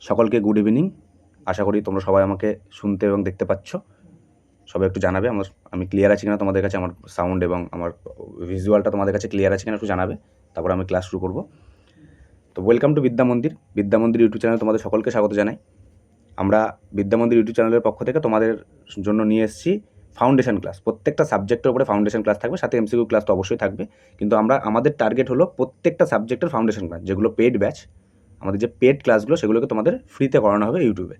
সকলকে good evening. আশা করি তোমরা সবাই আমাকে শুনতে এবং দেখতে পাচ্ছ। সবাই একটু জানাবে আমি ক্লিয়ার আছি কিনা তোমাদের কাছে, আমার সাউন্ড এবং আমার ভিজুয়ালটা তোমাদের কাছে ক্লিয়ার আছে কিনা একটু জানাবে, তারপর আমি ক্লাস শুরু করব। তো ওয়েলকাম টু বিদ্যা মন্দির ইউটিউব চ্যানেলে তোমাদের সকলকে স্বাগত জানাই। আমরা বিদ্যা মন্দির ইউটিউব চ্যানেলের পক্ষ থেকে তোমাদের জন্য নিয়ে এসেছি ফাউন্ডেশন ক্লাস। প্রত্যেকটা সাবজেক্টের উপরে ফাউন্ডেশন ক্লাস থাকবে, সাথে এমসিকিউ ক্লাস তো অবশ্যই থাকবে, কিন্তু আমাদের টার্গেট হলো প্রত্যেকটা সাবজেক্টের ফাউন্ডেশন ক্লাস, যেগুলো পেড ব্যাচ, আমাদের যে পেড ক্লাসগুলো সেগুলোকে তোমাদের ফ্রিতে করানো হবে ইউটিউবে।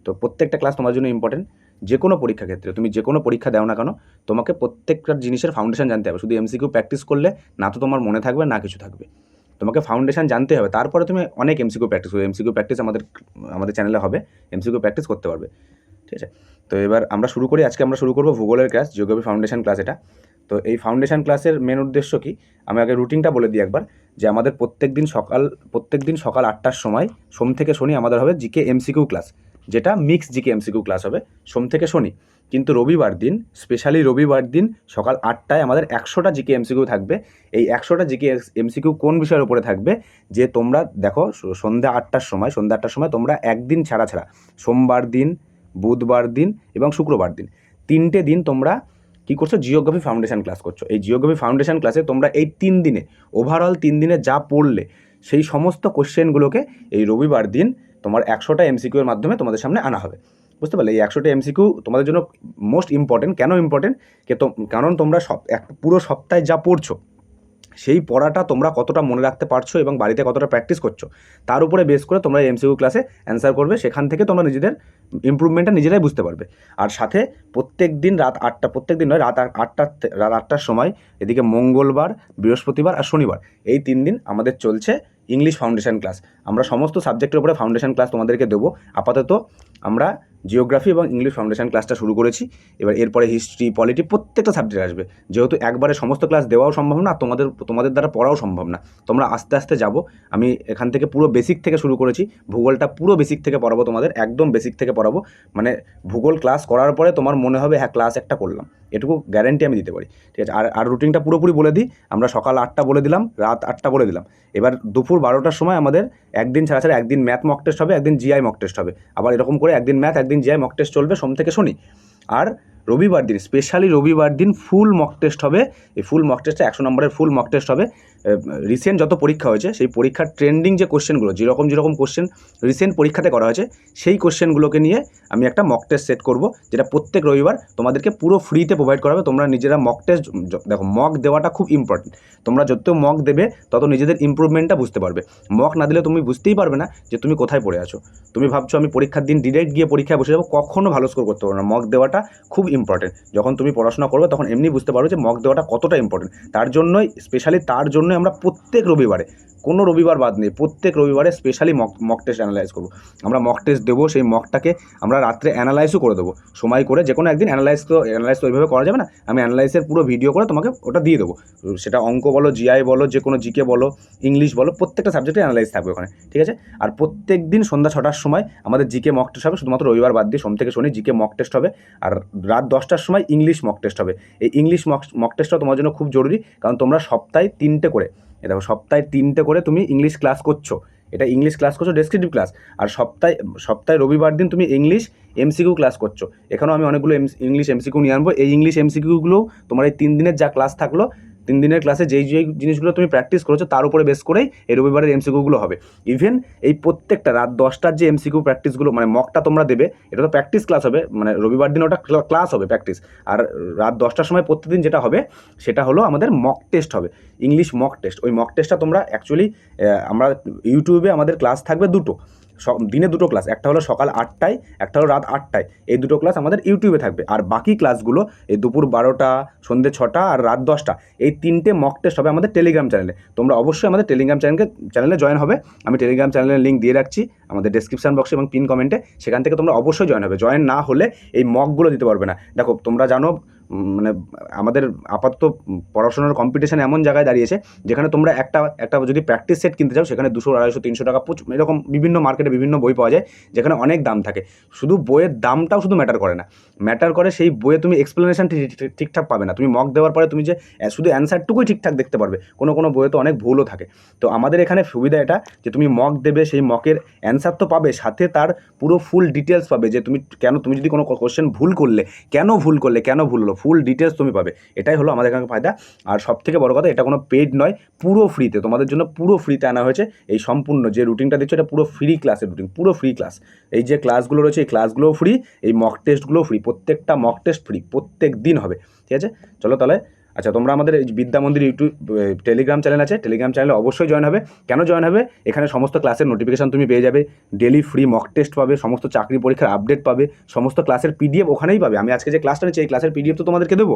তো প্রত্যেকটা ক্লাস তোমার জন্য ইম্পর্টেন্ট। যে কোনো পরীক্ষা ক্ষেত্রে তুমি যে কোনো পরীক্ষা দাও না কেন, তোমাকে প্রত্যেকটা জিনিসের ফাউন্ডেশন জানতে হবে। শুধু এমসিকিউ প্র্যাকটিস করলে না তো তোমার মনে থাকবে না কিছু থাকবে, তোমাকে ফাউন্ডেশন জানতে হবে। তারপরে তুমি অনেক এমসিকিউ প্র্যাকটিস করবে। এমসিকিউ প্র্যাকটিস আমাদের চ্যানেলে হবে, এমসিকিউ প্র্যাকটিস করতে পারবে, ঠিক আছে? তো এবার আমরা শুরু করি। আজকে আমরা শুরু করবো ভূগোলের ক্লাস, জিওগ্রাফি ফাউন্ডেশন ক্লাস এটা। তো এই ফাউন্ডেশন ক্লাসের মেন উদ্দেশ্য কি, আমি আগে রুটিনটা বলে দিই একবার, যে আমাদের প্রত্যেক দিন সকাল 8টার সময় সোম থেকে শনি আমাদের হবে জিকে এমসিকিউ ক্লাস, যেটা মিক্স জিকে এমসিকিউ ক্লাস হবে সোম থেকে শনি। কিন্তু রবিবার দিন, স্পেশালি রবিবার দিন সকাল 8টায় আমাদের 100টা জিকে এমসিকিউ থাকবে। এই 100টা জিকে এমসিকিউ কোন বিষয়ের উপরে থাকবে, যে তোমরা দেখো সন্ধ্যা 8টার সময় তোমরা একদিন ছাড়া সোমবার দিন, বুধবার দিন এবং শুক্রবার দিন, 3টে দিন তোমরা কী করছো, জিওগ্রাফি ফাউন্ডেশন ক্লাস করছো। এই জিওগ্রাফি ফাউন্ডেশন ক্লাসে তোমরা এই 3 দিনে, ওভারঅল 3 দিনে যা পড়লে সেই সমস্ত কোশ্চেনগুলোকে এই রবিবার দিন তোমার 100টা এমসিকিউ এর মাধ্যমে তোমাদের সামনে আনা হবে। বুঝতে পারলে? এই 100টা এমসিকিউ তোমাদের জন্য মোস্ট ইম্পর্টেন্ট। কেন ইম্পর্টেন্ট? কারণ তোমরা পুরো সপ্তাহে যা পড়ছো, সেই পড়াটা তোমরা কতটা মনে রাখতে পারছো এবং বাড়িতে কতটা প্র্যাকটিস করছো, তার উপরে বেস করে তোমরা এমসিকিউ ক্লাসে অ্যান্সার করবে। সেখান থেকে তোমরা নিজেদের ইমপ্রুভমেন্টটা নিজেরাই বুঝতে পারবে। আর সাথে প্রত্যেক দিন রাত 8টার সময়, এদিকে মঙ্গলবার, বৃহস্পতিবার আর শনিবার, এই 3 দিন আমাদের চলছে ইংলিশ ফাউন্ডেশন ক্লাস। আমরা সমস্ত সাবজেক্টের উপরে ফাউন্ডেশন ক্লাস তোমাদেরকে দেবো। আপাতত আমরা জিওগ্রাফি এবং ইংলিশ ফাউন্ডেশন ক্লাসটা শুরু করেছি। এবার এরপরে হিস্ট্রি, পলিটি, প্রত্যেকটা সাবজেক্ট আসবে। যেহেতু একবারে সমস্ত ক্লাস দেওয়াও সম্ভব না, তোমাদের দ্বারা পড়াও সম্ভব না, তোমরা আস্তে আস্তে যাবো। আমি এখান থেকে পুরো বেসিক থেকে শুরু করেছি। ভূগোলটা পুরো বেসিক থেকে পড়াবো তোমাদের, একদম বেসিক থেকে পড়াবো। মানে ভূগোল ক্লাস করার পরে তোমার মনে হবে হ্যাঁ ক্লাস একটা করলাম, এটুকু গ্যারেন্টি আমি দিতে পারি, ঠিক আছে? আর রুটিনটা পুরোপুরি বলে দিই। আমরা সকাল 8টা বলে দিলাম, রাত 8টা বলে দিলাম। এবার দুপুর 12টার সময় আমাদের একদিন ছাড়া একদিন ম্যাথ মক টেস্ট হবে, একদিন জিআই মক টেস্ট হবে। আবার এরকম করে একদিন ম্যাথ, একদিন জিআই মক টেস্ট চলবে সোম থেকে শনি। আর রবিবার দিন, স্পেশালি রবিবার দিন ফুল মক টেস্ট হবে। এই ফুল মক টেস্টে 100 নম্বরের ফুল মক টেস্ট হবে। রিসেন্ট যত পরীক্ষা হয়েছে সেই পরীক্ষার ট্রেন্ডিং যে কোশ্চেনগুলো, যেরকম কোশ্চেন রিসেন্ট পরীক্ষাতে করা হয়েছে, সেই কোশ্চেনগুলোকে নিয়ে আমি একটা মক টেস্ট সেট করব, যেটা প্রত্যেক রবিবার তোমাদেরকে পুরো ফ্রিতে প্রোভাইড করা হবে। তোমরা নিজেরা মক টেস্ট দেখো, মক দেওয়াটা খুব ইম্পর্টেন্ট। তোমরা যত মক দেবে তত নিজেদের ইম্প্রুভমেন্টটা বুঝতে পারবে। মক না দিলে তুমি বুঝতেই পারবে না যে তুমি কোথায় পড়ে আছো। তুমি ভাবছো আমি পরীক্ষার দিন ডিরেক্ট গিয়ে পরীক্ষায় বসে যাবো, কখনো ভালো স্কোর করতে পারবে না। মক দেওয়াটা খুব ইম্পর্টেন্ট। যখন তুমি পড়াশোনা করবে তখন এমনি বুঝতে পারবে যে মক দেওয়াটা কতটা ইম্পর্টেন্ট। তার জন্যই আমরা প্রত্যেক রবিবারে, কোনো রবিবার বাদ নেই, প্রত্যেক রবিবারে স্পেশালি মক টেস্ট অ্যানালাইজ করবো। আমরা মক টেস্ট দেবো, সেই মকটাকে আমরা রাত্রে অ্যানালাইজও করে দেবো, সময় করে যে কোনো একদিন। অ্যানালাইজ তো ওইভাবে করা যাবে না, আমি অ্যানালাইসের পুরো ভিডিও করে তোমাকে ওটা দিয়ে দেবো। সেটা অঙ্ক বলো, জিআই বলো, যে কোনো জিকে বলো, ইংলিশ বলো, প্রত্যেকটা সাবজেক্টে অ্যানালাইজ থাকবে ওখানে, ঠিক আছে? আর প্রত্যেক দিন সন্ধ্যা 6টার সময় আমাদের জিকে মক টেস্ট হবে, শুধুমাত্র রবিবার বাদ দিয়ে সোম থেকে শনি জিকে মক টেস্ট হবে। আর রাত 10টার সময় ইংলিশ মক টেস্ট হবে। এই ইংলিশ মক টেস্টটা তোমার জন্য খুব জরুরি, কারণ তোমরা সপ্তাহে 3টে করে, দেখো সপ্তাহে 3টে করে তুমি ইংলিশ ক্লাস করছো। এটা ইংলিশ ক্লাস করছো, ডেসক্রিপটিভ ক্লাস। আর সপ্তাহে রবিবার দিন তুমি ইংলিশ এমসিকিউ ক্লাস করছো। এখানেও আমি অনেকগুলো ইংলিশ এমসিকিউ নিয়ে আনবো। এই ইংলিশ এমসিকিউগুলো তোমার এই 3 দিনের যা ক্লাস থাকলো, 3 দিনের ক্লাসে যেই জিনিসগুলো তুমি প্র্যাকটিস করেছো তার উপরে বেস করেই এই রবিবারের এমসিকিউগুলো হবে। ইভেন এই প্রত্যেকটা রাত 10টার যে এমসিকিউ প্র্যাকটিসগুলো, মানে মকটা তোমরা দেবে, এটা তো প্র্যাকটিস ক্লাস হবে, মানে রবিবার দিন ওটা ক্লাস হবে প্র্যাকটিস। আর রাত 10টার সময় প্রত্যেকদিন যেটা হবে সেটা হলো আমাদের মক টেস্ট হবে, ইংলিশ মক টেস্ট। ওই মক টেস্টটা তোমরা অ্যাকচুয়ালি, আমরা ইউটিউবে আমাদের ক্লাস থাকবে দুটো, দিনে দুটো ক্লাস, একটা হলো সকাল 8টায়, একটা হলো রাত 8টায়। এই দুটো ক্লাস আমাদের ইউটিউবে থাকবে। আর বাকি ক্লাসগুলো এই দুপুর 12টা, সন্ধ্যে 6টা আর রাত 10টা, এই 3টে মক টেস্ট হবে আমাদের টেলিগ্রাম চ্যানেলে। তোমরা অবশ্যই আমাদের টেলিগ্রাম চ্যানেলে জয়েন হবে। আমি টেলিগ্রাম চ্যানেলের লিঙ্ক দিয়ে রাখছি আমাদের ডেসক্রিপশন বক্সে এবং পিন কমেন্টে, সেখান থেকে তোমরা অবশ্যই জয়েন হবে। জয়েন না হলে এই মকগুলো দিতে পারবে না। দেখো তোমরা জানো মানে আমাদের আপাতত পড়াশোনার কম্পিটিশান এমন জায়গায় দাঁড়িয়েছে যেখানে তোমরা একটা যদি প্র্যাকটিস সেট কিনতে চাও সেখানে 200, 250, 300 টাকা এরকম বিভিন্ন মার্কেটে বিভিন্ন বই পাওয়া যায় যেখানে অনেক দাম থাকে। শুধু বইয়ের দামটাও শুধু ম্যাটার করে না, ম্যাটার করে সেই বইয়ে তুমি এক্সপ্লেনেশন ঠিকঠাক পাবে না। তুমি মক দেওয়ার পরে তুমি যে শুধু অ্যান্সারটুকুই ঠিকঠাক দেখতে পারবে, কোনো বইয়ে তো অনেক ভুলও থাকে। তো আমাদের এখানে সুবিধা এটা যে তুমি মক দেবে, সেই মকের অ্যান্সার তো পাবে, সাথে তার পুরো ফুল ডিটেলস পাবে যে তুমি যদি কোনো কোশ্চেন ভুল করলে কেন ভুল হলো, ফুল ডিটেলস তুমি পাবে। এটাই হলো আমাদের এখানে ফায়দা। আর সবথেকে বড় কথা, এটা কোনো পেইড নয়, পুরো ফ্রিতে তোমাদের জন্য, পুরো ফ্রিতে আনা হয়েছে। এই সম্পূর্ণ যে রুটিনটা দিচ্ছ এটা পুরো ফ্রি ক্লাসের রুটিন, পুরো ফ্রি ক্লাস। এই যে ক্লাসগুলো রয়েছে এই ক্লাসগুলোও ফ্রি, এই মক টেস্টগুলোও ফ্রি, প্রত্যেকটা মক টেস্ট ফ্রি, প্রত্যেক দিন হবে। ঠিক আছে, চলো তাহলে। আচ্ছা, তোমরা আমাদের এই বিদ্যা মন্দির ইউটিউব টেলিগ্রাম চ্যানেল আছে, টেলিগ্রাম চ্যানেলে অবশ্যই জয়েন হবে। কেন জয়েন হবে? এখানে সমস্ত ক্লাসের নোটিফিকেশান তুমি পেয়ে যাবে, ডেলি ফ্রি মক টেস্ট পাবে, সমস্ত চাকরি পরীক্ষার আপডেট পাবে, সমস্ত ক্লাসের পিডিএফ ওখানেই পাবে। আমি আজকে যে ক্লাসটা নিচ্ছি এই ক্লাসের পিডিএফ তো তোমাদেরকে দেবো।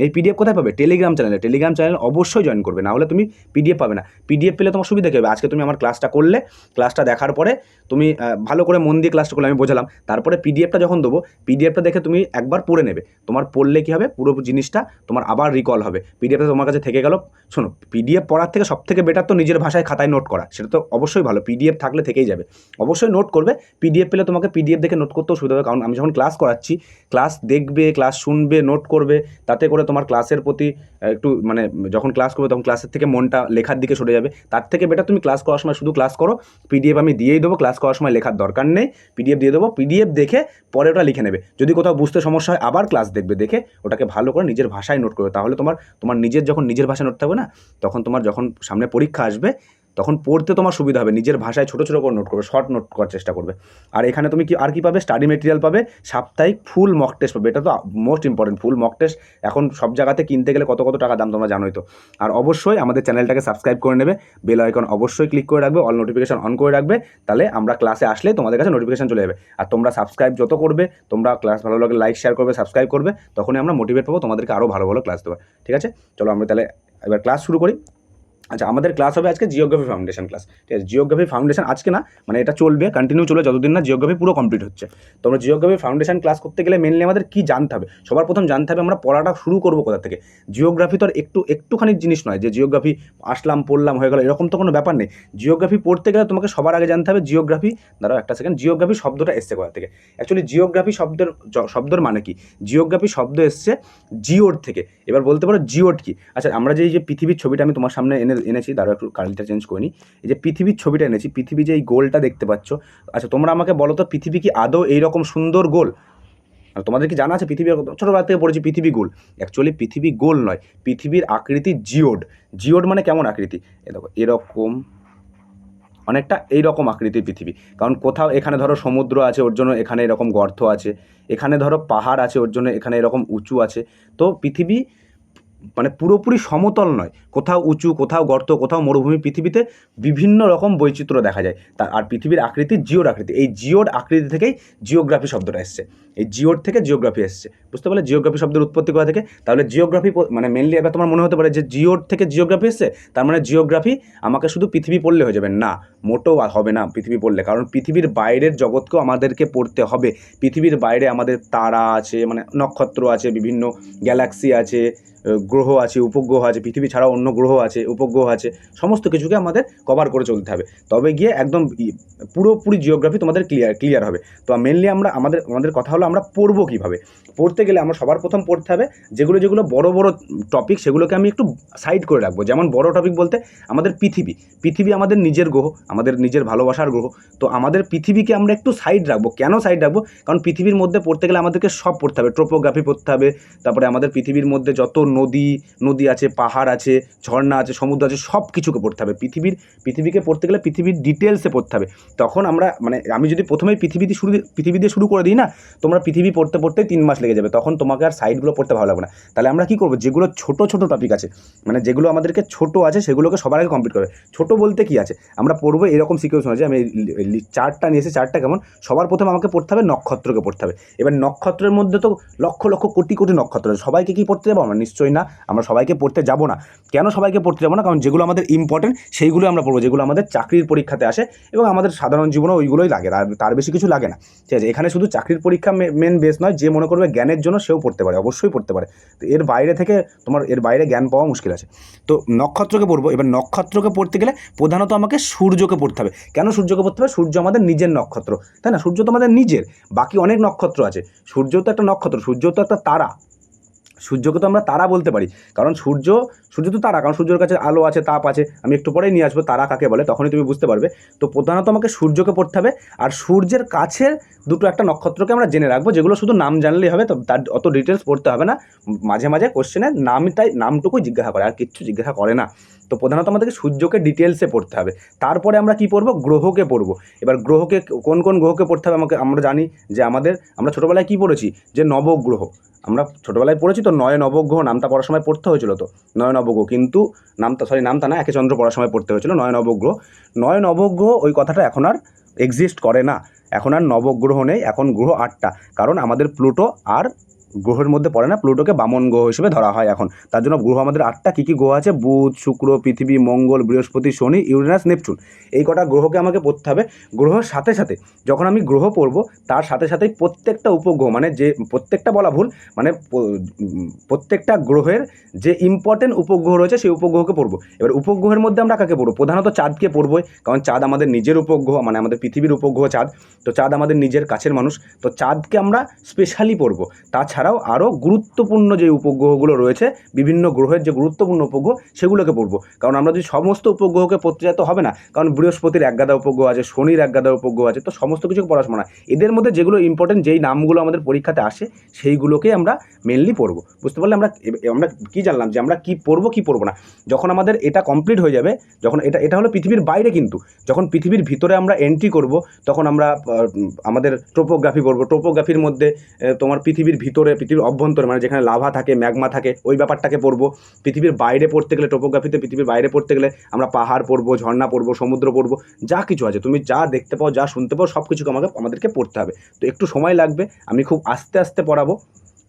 এই পিডিএফ কোথায় পাবে? টেলিগ্রাম চ্যানেলে। টেলিগ্রাম চ্যানেল অবশ্যই জয়েন করবে, না হলে তুমি পিডিএফ পাবে না। পিডিএফ পেলে তোমার সুবিধা কী হবে? আজকে তুমি আমার ক্লাসটা করলে, ক্লাসটা দেখার পরে তুমি ভালো করে মন দিয়ে ক্লাসটা করলে, আমি বোঝালাম, তারপরে পিডিএফটা যখন দেবো, পিডিএফটা দেখে তুমি একবার পড়ে নেবে। তোমার পড়লে কী হবে? পুরো জিনিসটা তোমার আবার রিকল হবে। পিডিএফটা তোমার কাছে থেকে গেল। শোনো, পিডিএফ পড়ার থেকে সবথেকে বেটার তো নিজের ভাষায় খাতায় নোট করা, সেটা তো অবশ্যই ভালো। পিডিএফ থাকলে থেকেই যাবে, অবশ্যই নোট করবে। পিডিএফ পেলে তোমাকে পিডিএফ দেখে নোট করতেও সুবিধা হবে, কারণ আমি যখন ক্লাস করাচ্ছি, ক্লাস দেখবে, ক্লাস শুনবে, নোট করবে, তাতে করে তোমার ক্লাসের প্রতি একটু মানে যখন ক্লাস করবে তখন ক্লাসের থেকে মনটা লেখার দিকে সরে যাবে। তার থেকে বেটার তুমি ক্লাস করার সময় শুধু ক্লাস করো, পিডিএফ আমি দিয়েই দেবো, ক্লাস করার সময় লেখার দরকার নেই, পিডিএফ দিয়ে দেবো, পিডিএফ দেখে পরে ওটা লিখে নেবে। যদি কোথাও বুঝতে সমস্যা হয় আবার ক্লাস দেখবে, দেখে ওটাকে ভালো করে নিজের ভাষায় নোট করবে। তাহলে তোমার নিজের যখন নিজের ভাষায় নোট থাকবে না, তখন তোমার যখন সামনে পরীক্ষা আসবে তখন পড়তে তোমার সুবিধা হবে। নিজের ভাষায় ছোটো ছোটো করে নোট করবে, শর্ট নোট করার চেষ্টা করবে। আর এখানে তুমি কি পাবে? স্টাডি মেটেরিয়াল পাবে, সাপ্তাহিক ফুল মক টেস্ট পাবে। এটা তো most important, full mock test এখন সব জায়গাতে কিনতে গেলে কত টাকা দাম তোমরা জানোই তো। আর অবশ্যই আমাদের চ্যানেলটাকে সাবস্ক্রাইব করে নেবে, বেল আইকন অবশ্যই ক্লিক করে রাখবে, অল নোটিফিকেশন অন করে রাখবে, তাহলে আমরা ক্লাসে আসলে তোমাদের কাছে নোটিফিকেশন চলে যাবে। আর তোমরা সাবস্ক্রাইব যত করবে, তোমরা ক্লাস ভালো লাগলে লাইক শেয়ার করবে, সাবস্ক্রাইব করবে, তখনই আমরা মোটিভেট পাবো তোমাদেরকে আরও ভালো ক্লাস দেবো। ঠিক আছে, চলো আমরা তাহলে এবার ক্লাস শুরু করি। আচ্ছা, আমাদের ক্লাস হবে আজকে জিওগ্রাফি ফাউন্ডেশন ক্লাস। ঠিক আছে, জিওগ্রাফি ফাউন্ডেশন আজকে না, মানে এটা চলবে, কন্টিনিউ চলবে যতদিন না জিওগ্রাফি পুরো কমপ্লিট হচ্ছে। তো আমরা জিওগ্রাফি ফাউন্ডেশন ক্লাস করতে গেলে মেনলি আমাদের কী জানতে হবে? সবার প্রথম জানতে হবে আমরা পড়াটা শুরু করবো কোথা থেকে। জিওগ্রাফি তো আর একটুখানি জিনিস নয় যে জিওগ্রাফি আসলাম পড়লাম হয়ে গেল, এরকম তো কোনো ব্যাপার নেই। জিওগ্রাফি পড়তে গেলে তোমাকে সবার আগে জানতে হবে জিওগ্রাফি, দাঁড়াও একটা সেকেন্ড, জিওগ্রাফি শব্দটা এসছে কোথা থেকে? অ্যাকচুয়ালি জিওগ্রাফি শব্দের মানে কি? জিওগ্রাফি শব্দ এসছে জিওড থেকে। এবার বলতে পারো জিওড কি? আচ্ছা, আমরা যে এই যে পৃথিবীর ছবিটা আমি তোমার সামনে এনেছি, দাঁড়াও একটু কালিটা চেঞ্জ করে নিই। এই যে পৃথিবীর ছবিটা এনেছি, পৃথিবী যে এই গোলটা দেখতে পাচ্ছ, আচ্ছা তোমরা আমাকে বলো তো পৃথিবী কি আদৌ এইরকম সুন্দর গোল? আর তোমাদের কি জানা আছে পৃথিবী ছোটোবেলা থেকে পড়েছি পৃথিবী গোল? অ্যাকচুয়ালি পৃথিবী গোল নয়, পৃথিবীর আকৃতি জিওড। জিওড মানে কেমন আকৃতি? এ দেখো এরকম, অনেকটা এইরকম আকৃতির পৃথিবী। কারণ কোথাও এখানে ধরো সমুদ্র আছে ওর জন্য এখানে এরকম গর্ত আছে, এখানে ধরো পাহাড় আছে ওর জন্য এখানে এরকম উঁচু আছে। তো পৃথিবী মানে পুরোপুরি সমতল নয়, কোথাও উঁচু, কোথাও গর্ত, কোথাও মরুভূমি। পৃথিবীতে বিভিন্ন রকম বৈচিত্র্য দেখা যায়। আর পৃথিবীর আকৃতি জিওড আকৃতি, এই জিওড আকৃতি থেকেই জিওগ্রাফি শব্দটা এসছে। এই জিওড থেকে জিওগ্রাফি এসছে, বুঝতে পারলে জিওগ্রাফি শব্দের উৎপত্তি কোথা থেকে? তাহলে জিওগ্রাফি মানে মেনলি এবার তোমার মনে হতে পারে যে জিওড থেকে জিওগ্রাফি এসছে, তার মানে জিওগ্রাফি আমাকে শুধু পৃথিবী পড়লে হয়ে যাবে। না, মোটেও হবে না পৃথিবী পড়লে, কারণ পৃথিবীর বাইরের জগৎকেও আমাদেরকে পড়তে হবে। পৃথিবীর বাইরে আমাদের তারা আছে, মানে নক্ষত্র আছে, বিভিন্ন গ্যালাক্সি আছে, গ্রহ আছে, উপগ্রহ আছে, পৃথিবী ছাড়াও অন্য গ্রহ আছে, উপগ্রহ আছে, সমস্ত কিছুকে আমাদের কভার করে চলতে হবে, তবে গিয়ে একদম পুরোপুরি জিওগ্রাফি তোমাদের ক্লিয়ার হবে। তো মেনলি আমাদের কথা হলো আমরা পড়বো কীভাবে। পড়তে গেলে আমরা সবার প্রথম পড়তে হবে যেগুলো বড় টপিক, সেগুলোকে আমি একটু সাইড করে রাখবো। যেমন বড় টপিক বলতে আমাদের পৃথিবী আমাদের নিজের গ্রহ, আমাদের নিজের ভালোবাসার গ্রহ। তো আমাদের পৃথিবীকে আমরা একটু সাইড রাখবো। কেন সাইড রাখবো? কারণ পৃথিবীর মধ্যে পড়তে গেলে আমাদেরকে সব পড়তে হবে, ট্রোপোগ্রাফি পড়তে হবে, তারপরে আমাদের পৃথিবীর মধ্যে যত নদী আছে, পাহাড় আছে, ঝর্ণা আছে, সমুদ্র আছে, সব কিছুকে পড়তে হবে। পৃথিবীকে পড়তে গেলে পৃথিবীর ডিটেলসে পড়তে হবে। তখন আমরা মানে আমি যদি প্রথমেই পৃথিবী দিয়ে শুরু করে দিই না, তোমরা পৃথিবী পড়তে 3 মাস লেগে যাবে, তখন তোমাকে আর সাইডগুলো পড়তে ভালো লাগবে না। তাহলে আমরা কী করবো? যেগুলো ছোট টপিক আছে, মানে যেগুলো আমাদেরকে ছোট আছে, সেগুলোকে সবার আগে কমপ্লিট করবে। ছোট বলতে কি আছে, আমরা পড়বো এরকম সিকিউশন আছে। আমি চার্টটা নিয়েছি, চার্টটা কেমন? সবার প্রথমে আমাকে পড়তে হবে নক্ষত্রকে পড়তে হবে। এবার নক্ষত্রের মধ্যে তো লক্ষ কোটি নক্ষত্র আছে, সবাইকে কি পড়তে যাবো আমরা? নিশ্চয়ই অবশ্যই না, আমরা সবাইকে পড়তে যাব না। কেন সবাইকে পড়তে যাব না? কারণ যেগুলো আমাদের ইম্পর্টেন্ট সেইগুলো আমরা পড়বো, যেগুলো আমাদের চাকরির পরীক্ষাতে আসে এবং আমাদের সাধারণ জীবনেও ওইগুলোই লাগে, তার বেশি কিছু লাগে না। ঠিক আছে, এখানে শুধু চাকরির পরীক্ষা মেন বেস নয়, যে মনে করবে জ্ঞানের জন্য সেও পড়তে পারে, অবশ্যই পড়তে পারে। তো এর বাইরে থেকে এর বাইরে জ্ঞান পাওয়া মুশকিল আছে। তো নক্ষত্রকে পড়বো। এবার নক্ষত্রকে পড়তে গেলে প্রধানত আমাকে সূর্যকে পড়তে হবে। কেন সূর্যকে পড়তে হবে? সূর্য আমাদের নিজের নক্ষত্র, তাই না? সূর্য তো আমাদের নিজের, বাকি অনেক নক্ষত্র আছে, সূর্য তো একটা নক্ষত্র, সূর্য তো একটা তারা, সূর্যকে তো আমরা তারা বলতে পারি, কারণ সূর্য তো তারা, কারণ সূর্যের কাছে আলো আছে, তাপ আছে। আমি একটু পরেই নিয়ে আসবো তারা কাকে বলে, তখনই তুমি বুঝতে পারবে। তো প্রধানত আমাকে সূর্যকে পড়তে হবে, আর সূর্যের কাছের দুটো একটা নক্ষত্রকে আমরা জেনে রাখবো, যেগুলো শুধু নাম জানলেই হবে, তো তার অত ডিটেলস পড়তে হবে না। মাঝে মাঝে কোশ্চেনের নামটুকুই জিজ্ঞাসা করে, আর কিচ্ছু জিজ্ঞাসা করে না। তো প্রধানত আমাদেরকে সূর্যকে ডিটেলসে পড়তে হবে। তারপরে আমরা কি পড়বো? গ্রহকে পড়বো। এবার গ্রহকে কোন কোন গ্রহকে পড়তে হবে আমরা জানি যে আমরা ছোটোবেলায় কি পড়েছি, যে নবগ্রহ। আমরা ছোটোবেলায় পড়েছি তো, নয় নবগ্রহ নামটা পড়ার সময় পড়তে হয়েছিল, তো নয় নবগ্রহ, কিন্তু নামটা না, একে চন্দ্র পড়ার সময় পড়তে হয়েছিল নয় নবগ্রহ ওই কথাটা এখন আর এক্সিস্ট করে না। এখন আর নবগ্রহ নেই, এখন গ্রহ 8টা। কারণ আমাদের প্লুটো আর গ্রহের মধ্যে পড়ে না, প্লুটোকে বামন গ্রহ হিসেবে ধরা হয় এখন। তার জন্য গ্রহ আমাদের 8টা। কী কী গ্রহ আছে? বুধ, শুক্র, পৃথিবী, মঙ্গল, বৃহস্পতি, শনি, ইউরেনাস, নেপচুন। এই কটা গ্রহকে আমাকে পড়তে হবে। গ্রহের সাথে সাথে যখন আমি গ্রহ পড়বো, তার সাথে সাথেই প্রত্যেকটা উপগ্রহ, মানে যে প্রত্যেকটা বলা ভুল, মানে প্রত্যেকটা গ্রহের যে ইম্পর্টেন্ট উপগ্রহ রয়েছে সেই উপগ্রহকে পড়বো। এবার উপগ্রহের মধ্যে আমরা কাকে পড়বো? প্রধানত চাঁদকে পড়বো, কারণ চাঁদ আমাদের নিজের উপগ্রহ, মানে আমাদের পৃথিবীর উপগ্রহ চাঁদ। তো চাঁদ আমাদের নিজের কাছের মানুষ, তো চাঁদকে আমরা স্পেশালি পড়বো। তাছাড়াও আরও গুরুত্বপূর্ণ যে উপগ্রহগুলো রয়েছে, বিভিন্ন গ্রহের যে গুরুত্বপূর্ণ উপগ্রহ, সেগুলোকে পড়বো। কারণ আমরা যদি সমস্ত উপগ্রহকে পড়তে যাই তো হবে না, কারণ বৃহস্পতির একগাদা উপগ্রহ আছে, শনির একগাদা উপগ্রহ আছে, তো সমস্ত কিছু পড়াশোনা না। এদের মধ্যে যেগুলো ইম্পর্টেন্ট, যেই নামগুলো আমাদের পরীক্ষাতে আসে, সেইগুলোকেই আমরা মেনলি পড়বো। বুঝতে পারলে আমরা কী জানলাম, যে আমরা কী পড়বো না। যখন আমাদের এটা কমপ্লিট হয়ে যাবে, যখন এটা হলো পৃথিবীর বাইরে, কিন্তু যখন পৃথিবীর ভিতরে আমরা এন্ট্রি করব, তখন আমরা আমাদের টোপোগ্রাফি পড়বো। টোপোগ্রাফির মধ্যে তোমার পৃথিবীর ভিতরে, পৃথিবীর অভ্যন্তরে, মানে যেখানে লাভা থাকে, ম্যাগমা থাকে, ওই ব্যাপারটাকে পড়বো। পৃথিবীর বাইরে পড়তে গেলে, টোপোগ্রাফিতে পৃথিবীর বাইরে পড়তে গেলে আমরা পাহাড় পড়বো, ঝর্ণা পড়বো, সমুদ্র পড়বো, যা কিছু আছে, তুমি যা দেখতে পাও, যা শুনতে পাও, সব কিছুকে আমাদেরকে পড়তে হবে। তো একটু সময় লাগবে, আমি খুব আস্তে আস্তে পড়াবো,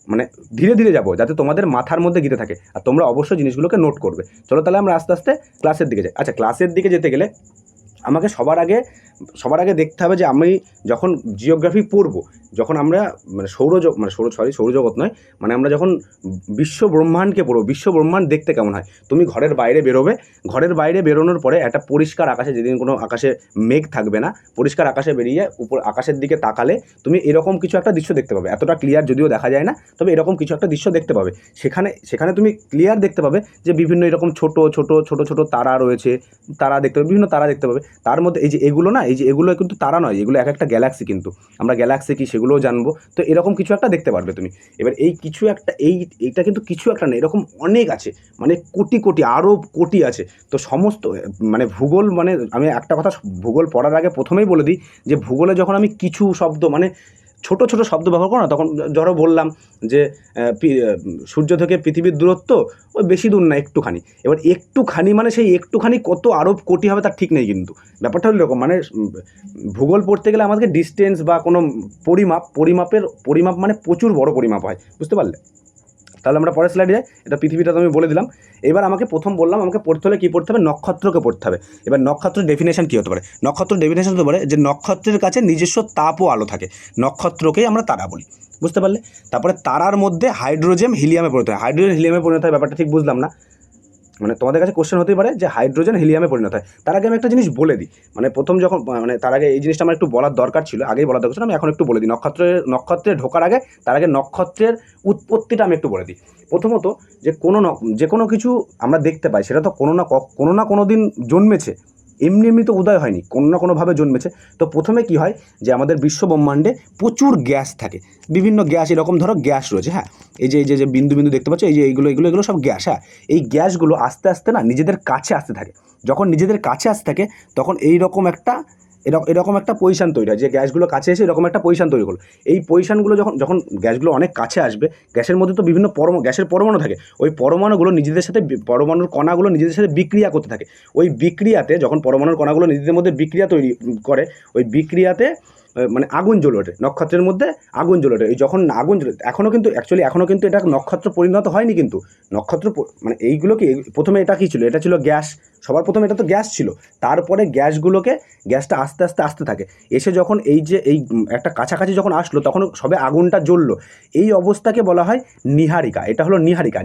মানে ধীরে ধীরে যাবো, যাতে তোমাদের মাথার মধ্যে গিতে থাকে, আর তোমরা অবশ্যই জিনিসগুলোকে নোট করবে। চলো তাহলে আমরা আস্তে আস্তে ক্লাসের দিকে যাই। আচ্ছা, ক্লাসের দিকে যেতে গেলে আমাকে সবার আগে দেখতে হবে যে আমি যখন জিওগ্রাফি পড়বো, যখন আমরা সৌরজগৎ নয়, মানে আমরা যখন বিশ্ব ব্রহ্মাণ্ডকে পড়বো, বিশ্ব ব্রহ্মাণ্ড দেখতে কেমন হয়, তুমি ঘরের বাইরে বেরোবে, ঘরের বাইরে বেরোনোর পরে একটা পরিষ্কার আকাশে, যেদিন কোনো আকাশে মেঘ থাকবে না, পরিষ্কার আকাশে বেরিয়ে উপর আকাশের দিকে তাকালে তুমি এরকম কিছু একটা দৃশ্য দেখতে পাবে। এতটা ক্লিয়ার যদিও দেখা যায় না, তবে এরকম কিছু একটা দৃশ্য দেখতে পাবে। সেখানে তুমি ক্লিয়ার দেখতে পাবে যে বিভিন্ন এরকম ছোট ছোট তারা রয়েছে, তারা দেখতে পাবে, বিভিন্ন তারা দেখতে পাবে। তার মধ্যে এই যে এগুলো কিন্তু তারা নয়, এগুলো এক একটা গ্যালাক্সি, কিন্তু আমরা গ্যালাক্সি কি সেগুলোও জানবো। তো এরকম কিছু একটা দেখতে পারবে তুমি। এবার এই কিছু একটা, এইটা কিন্তু কিছু একটা না, এরকম অনেক আছে, মানে কোটি আরও কোটি আছে। তো সমস্ত, মানে ভূগোল, মানে আমি একটা কথা ভূগোল পড়ার আগে প্রথমেই বলে দিই, যে ভূগোলে যখন আমি কিছু শব্দ, মানে ছোট শব্দ ব্যবহার করো না, তখন ধরো বললাম যে সূর্য থেকে পৃথিবীর দূরত্ব ওই বেশি দূর না, একটুখানি। এবার একটুখানি মানে সেই একটুখানি কত আরব কোটি হবে তার ঠিক নেই, কিন্তু ব্যাপারটা হলো এরকম। মানে ভূগোল পড়তে গেলে আমাদেরকে ডিস্টেন্স বা কোনো পরিমাপ মানে প্রচুর বড় পরিমাপ হয়, বুঝতে পারলে? তাহলে আমরা পরের স্লাইডে যাই। এটা পৃথিবীটা তো আমি বলে দিলাম। এবার আমাকে প্রথম বললাম, আমাকে পড়তে হলে কী পড়তে হবে? নক্ষত্রকে পড়তে হবে। এবার নক্ষত্রের ডেফিনেশন কী হতে পারে? নক্ষত্রের ডেফিনেশন হতে পারে যে নক্ষত্রের কাছে নিজস্ব তাপ ও আলো থাকে, নক্ষত্রকেই আমরা তারা বলি, বুঝতে পারলে? তারপরে তারার মধ্যে হাইড্রোজেন হিলিয়ামে পরিণত হয়। হাইড্রোজেন হিলিয়ামে পরিণত হয়, ব্যাপারটা ঠিক বুঝলাম না। মানে তোমাদের কাছে কোশ্চেন হতেই পারে যে হাইড্রোজেন হিলিয়ামে পরিণত হয়। তার আগে আমি একটা জিনিস বলে দিই, মানে তার আগে এই জিনিসটা আমার একটু বলার দরকার ছিল, আগেই বলার দরকার ছিল, আমি এখন একটু বলে দিই। নক্ষত্রে ঢোকার আগে তার আগে নক্ষত্রের উৎপত্তিটা আমি একটু বলে দিই। প্রথমত, যে কোনো কিছু আমরা দেখতে পাই, সেটা তো কোনো না কোনো দিন জন্মেছে, এমনি তো উদয় হয়নি, কোনো না কোনোভাবে জন্মেছে। তো প্রথমে কি হয়, যে আমাদের বিশ্ব ব্রহ্মাণ্ডে প্রচুর গ্যাস থাকে, বিভিন্ন গ্যাস, এরকম ধরো গ্যাস রয়েছে, হ্যাঁ, এই যে বিন্দু দেখতে পাচ্ছ, এই যে এইগুলো সব গ্যাস। হ্যাঁ, এই গ্যাসগুলো আস্তে আস্তে না নিজেদের কাছে আসতে থাকে। যখন নিজেদের কাছে আসতে থাকে, তখন এরকম একটা পজিশান তৈরি হয়, যে গ্যাসগুলো কাছে এসে এরকম একটা পজিশান তৈরি হলো। এই পজিশানগুলো যখন গ্যাসগুলো অনেক কাছে আসবে, গ্যাসের মধ্যে তো বিভিন্ন গ্যাসের পরমাণু থাকে, ওই পরমাণুগুলো পরমাণুর কণাগুলো নিজেদের সাথে বিক্রিয়া করতে থাকে। ওই বিক্রিয়াতে, যখন পরমাণুর কণাগুলো নিজেদের মধ্যে বিক্রিয়া তৈরি করে, ওই বিক্রিয়াতে মানে আগুন জ্বলে ওঠে, নক্ষত্রের মধ্যে আগুন জ্বলে ওঠে। এই যখন আগুন জ্বলে, এখনও কিন্তু এটা নক্ষত্র পরিণত হয়নি, কিন্তু নক্ষত্র মানে এইগুলো কি প্রথমে এটা কী ছিল, এটা ছিল গ্যাস। সবার প্রথমে এটা তো গ্যাস ছিল, তারপরে গ্যাসটা আস্তে আস্তে আসতে থাকে, এসে যখন এই একটা কাছাকাছি যখন আসলো তখন সবে আগুনটা জ্বললো। এই অবস্থাকে বলা হয় নীহারিকা। এটা হলো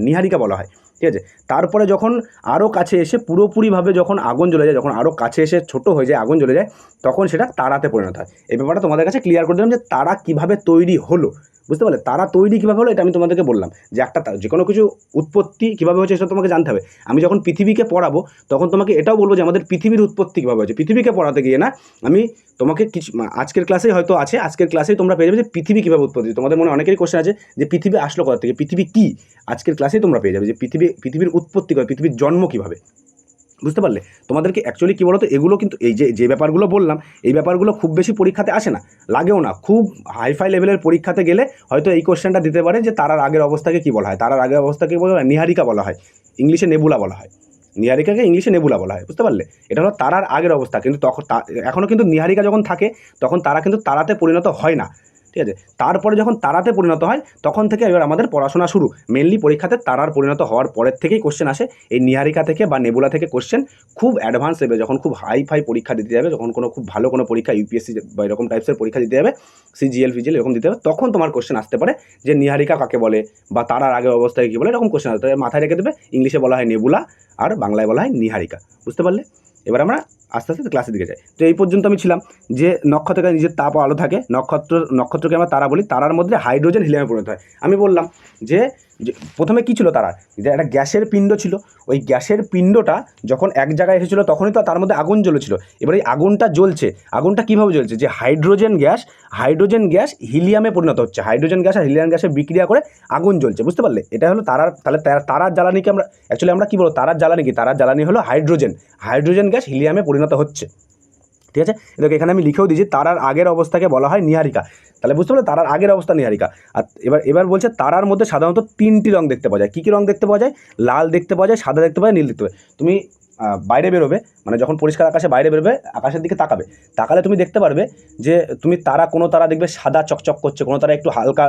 নীহারিকা বলা হয়, ঠিক আছে। তারপরে যখন আরও কাছে এসে পুরোপুরিভাবে যখন আগুন জ্বলে যায়, যখন আরও কাছে এসে ছোট হয়ে যায়, আগুন জ্বলে যায়, তখন সেটা তারাতে পরিণত হয়। এই ব্যাপারটা তোমাদের কাছে ক্লিয়ার করে দিলাম যে তারা কীভাবে তৈরি হলো, বুঝতে পারলে? তারা তৈরি কীভাবে হলো এটা আমি তোমাদেরকে বললাম, যে একটা যে কোনো কিছু উৎপত্তি কীভাবে হয়েছে সেটা তোমাকে জানতে হবে। আমি যখন পৃথিবীকে পড়াবো তখন তোমাকে এটাও বলবো যে আমাদের পৃথিবীর উৎপত্তি কীভাবে হয়েছে। পৃথিবীকে পড়াতে গিয়ে না আমি তোমাকে কিছু আজকের ক্লাসেই হয়তো আছে, আজকের ক্লাসেই তোমরা পেয়ে যাবে যে পৃথিবী কীভাবে উৎপত্তি। তোমাদের মনে অনেকেরই কোশ্চেন আছে যে পৃথিবী আসলো কোথা থেকে, পৃথিবী কী, আজকের ক্লাসেই তোমরা পেয়ে যাবে যে পৃথিবীর উৎপত্তি কী, পৃথিবীর জন্ম কীভাবে, বুঝতে পারলে? তোমাদেরকে অ্যাকচুয়ালি কী বলো তো, এগুলো কিন্তু এই যে ব্যাপারগুলো বললাম, এই ব্যাপারগুলো খুব বেশি পরীক্ষাতে আসে না, লাগেও না। খুব হাইফাই লেভেলের পরীক্ষাতে গেলে হয়তো এই কোশ্চেনটা দিতে পারে যে তারার আগের অবস্থাকে কী বলা হয়। তারার আগের অবস্থাকে বলা হয় নীহারিকা বলা হয়, ইংলিশে নেবুলা বলা হয়। নীহারিকাকে ইংলিশে নেবুলা বলা হয়, বুঝতে পারলে? এটা হলো তারার আগের অবস্থা। কিন্তু তখন এখনও কিন্তু নীহারিকা যখন থাকে তখন তারা কিন্তু তারাতে পরিণত হয় না, ঠিক আছে। তারপরে যখন তারাতে পরিণত হয় তখন থেকে এবার আমাদের পড়াশোনা শুরু। মেনলি পরীক্ষাতে তারার পরিণত হওয়ার পরের থেকেই কোশ্চেন আসে। এই নীহারিকা থেকে বা নেবুলা থেকে কোশ্চেন খুব অ্যাডভান্স লেভেল, যখন খুব হাই পরীক্ষা দিতে যাবে, যখন খুব ভালো কোনো পরীক্ষা ইউপিএসসি বা এরকম টাইপসের পরীক্ষা দিতে যাবে, সিজিএল ফিজিএল এরকম দিতে হবে, তখন তোমার কোশ্চেন আসতে পারে যে নীহারিকা কাকে বলে বা তারার আগের অবস্থায় কী বলে, এরকম কোশ্চেন আসতে মাথায় রেখে দেবে। ইংলিশে বলা হয় নেবুলা আর বাংলায় বলা হয় নীহারিকা, বুঝতে পারলে? এবার আমরা আস্তে আস্তে ক্লাসের দিকে যাই। তো এই পর্যন্ত আমি ছিলাম যে নক্ষত্রের নিজের তাপ ও আলো থাকে, নক্ষত্রকে আমরা তারা বলি, তারার মধ্যে হাইড্রোজেন হিলিয়ামে পরিণত হয়। আমি বললাম যে প্রথমে কী ছিল, তারা যে একটা গ্যাসের পিণ্ড ছিল, ওই গ্যাসের পিণ্ডটা যখন এক জায়গায় এসেছিলো তখনই তো তার মধ্যে আগুন জ্বলেছিল। এবার এই আগুনটা জ্বলছে, আগুনটা কীভাবে জ্বলছে, যে হাইড্রোজেন গ্যাস হিলিয়ামে পরিণত হচ্ছে, হাইড্রোজেন গ্যাস আর হিলিয়াম গ্যাসে বিক্রিয়া করে আগুন জ্বলছে, বুঝতে পারলে? এটা হলো তারার। তাহলে তারার জ্বালানিকে আমরা অ্যাকচুয়ালি আমরা কী বলবো, তারার জ্বালানি কি, তারার জ্বালানি হলো হাইড্রোজেন গ্যাস হিলিয়ামে পরিণত হচ্ছে, ঠিক আছে। এটাকে এখানে আমি লিখেও দিয়েছি, তারার আগের অবস্থাকে বলা হয় নীহারিকা। তাহলে বুঝতে পারলে তারার আগের অবস্থা নীহারিকা। আর এবার বলছে তারার মধ্যে সাধারণত 3টি রং দেখতে পাওয়া যায়। কী কী রং দেখতে পাওয়া যায়? লাল দেখতে পাওয়া যায়, সাদা দেখতে পাওয়া যায়, নীল দেখতে পাওয়া যায়। তুমি বাইরে বেরোবে, মানে যখন পরিষ্কার আকাশে বাইরে বেরোবে, আকাশের দিকে তাকালে তুমি দেখতে পারবে যে তুমি কোনো তারা দেখবে সাদা চকচক করছে, কোনো তারা একটু হালকা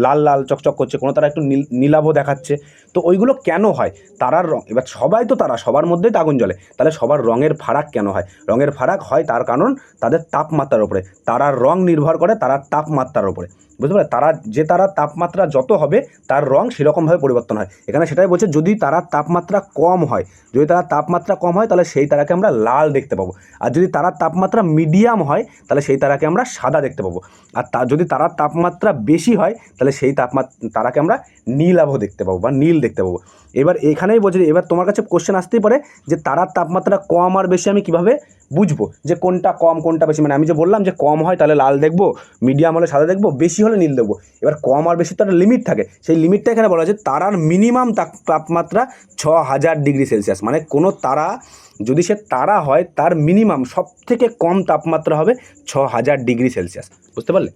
লাল চকচক করছে, কোনো তারা একটু নীলাভ দেখাচ্ছে। তো ওইগুলো কেন হয়? তারার রং, এবার সবাই তো তারা, সবার মধ্যেই তো আগুন জ্বলে, তাহলে সবার রঙের ফারাক কেন হয়? রঙের ফারাক হয় তার কারণ তাদের তাপমাত্রার উপরে। তারার রং নির্ভর করে তারার তাপমাত্রার উপরে, বুঝতে পারলে? তারার তাপমাত্রা যত হবে তার রং সেরকমভাবে পরিবর্তন হয়। এখানে সেটাই বলছে, যদি তারার তাপমাত্রা কম হয়, তাহলে সেই তারাকে আমরা লাল দেখতে পাবো। আর যদি তারার তাপমাত্রা মিডিয়াম হয় তাহলে সেই তারাকে আমরা সাদা দেখতে পাবো। আর যদি তারার তাপমাত্রা বেশি হয় তাহলে সেই তারাকে আমরা নীলাভ দেখতে পাবো বা নীল দেখতে পাবো। এবার এখানেই বলছে, এবার তোমার কাছে কোশ্চেন আসতেই পারে যে তারার তাপমাত্রা কম আর বেশি আমি কীভাবে বুঝবো, যে কোনটা কম কোনটা বেশি? মানে আমি যে বললাম যে কম হয় তাহলে লাল দেখবো, মিডিয়াম হলে সাদা দেখবো, বেশি হলে নীল দেখবো। এবার কম আর বেশি তো একটা লিমিট থাকে, সেই লিমিটটা এখানে বলা হয়েছে তারার মিনিমাম তাপমাত্রা 6000 ডিগ্রি সেলসিয়াস। মানে কোনো তারা যদি সে তারা হয় তার মিনিমাম সবথেকে কম তাপমাত্রা হবে 6000 ডিগ্রি সেলসিয়াস, বুঝতে পারলে?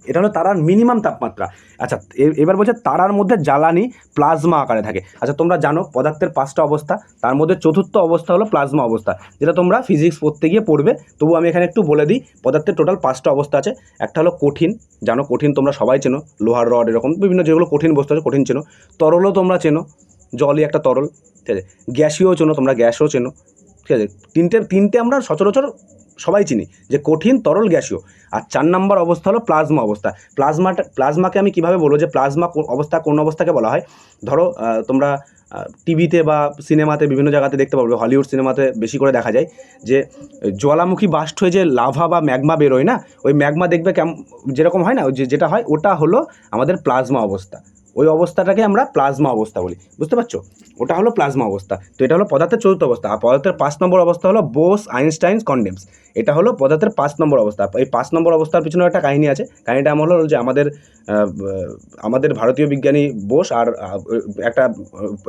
এটা হলো তারার মিনিমাম তাপমাত্রা। আচ্ছা, এবার বলছে তারার মধ্যে জ্বালানি প্লাজমা আকারে থাকে। আচ্ছা, তোমরা জানো পদার্থের 5টা অবস্থা, তার মধ্যে চতুর্থ অবস্থা হলো প্লাজমা অবস্থা, যেটা তোমরা ফিজিক্স পড়তে গিয়ে পড়বে। তবু আমি এখানে একটু বলে দিই, পদার্থের টোটাল 5টা অবস্থা আছে। একটা হলো কঠিন, জানো কঠিন তোমরা সবাই চেনো, লোহার রড এরকম বিভিন্ন যেগুলো কঠিন বস্তু আছে কঠিন চেনো। তরলও তোমরা চেনো, জলই একটা তরল, ঠিক আছে। গ্যাসীয় চেনো, তোমরা গ্যাসও চেনো, ঠিক আছে। তিনটে আমরা সচরাচর সবাই চিনি, যে কঠিন, তরল, গ্যাসীয়। আর 4 নম্বর অবস্থা হলো প্লাজমা অবস্থা। প্লাজমাকে আমি কীভাবে বলবো যে প্লাজমা কোন অবস্থাকে বলা হয়? ধরো তোমরা টিভিতে বা সিনেমাতে বিভিন্ন জায়গাতে দেখতে পারবে, হলিউড সিনেমাতে বেশি করে দেখা যায় যে জ্বালামুখী বাস্ট হয়ে যে লাভা বা ম্যাগমা বেরোয় না, ওই ম্যাগমা দেখবে যেরকম হয় না, যেটা হয় ওটা হলো আমাদের প্লাজমা অবস্থা। ওই অবস্থাটাকে আমরা প্লাজমা অবস্থা বলি, বুঝতে পারছো? ওটা হলো প্লাজমা অবস্থা। তো এটা হলো পদার্থের 4র্থ অবস্থা। আর পদার্থের 5 নম্বর অবস্থা হলো বোস আইনস্টাইন কনডেন্স। এটা হলো পদার্থের 5 নম্বর অবস্থা। এই 5 নম্বর অবস্থার পিছনে একটা কাহিনী আছে। কাহিনীটা এমন হলো যে আমাদের ভারতীয় বিজ্ঞানী বোস আর একটা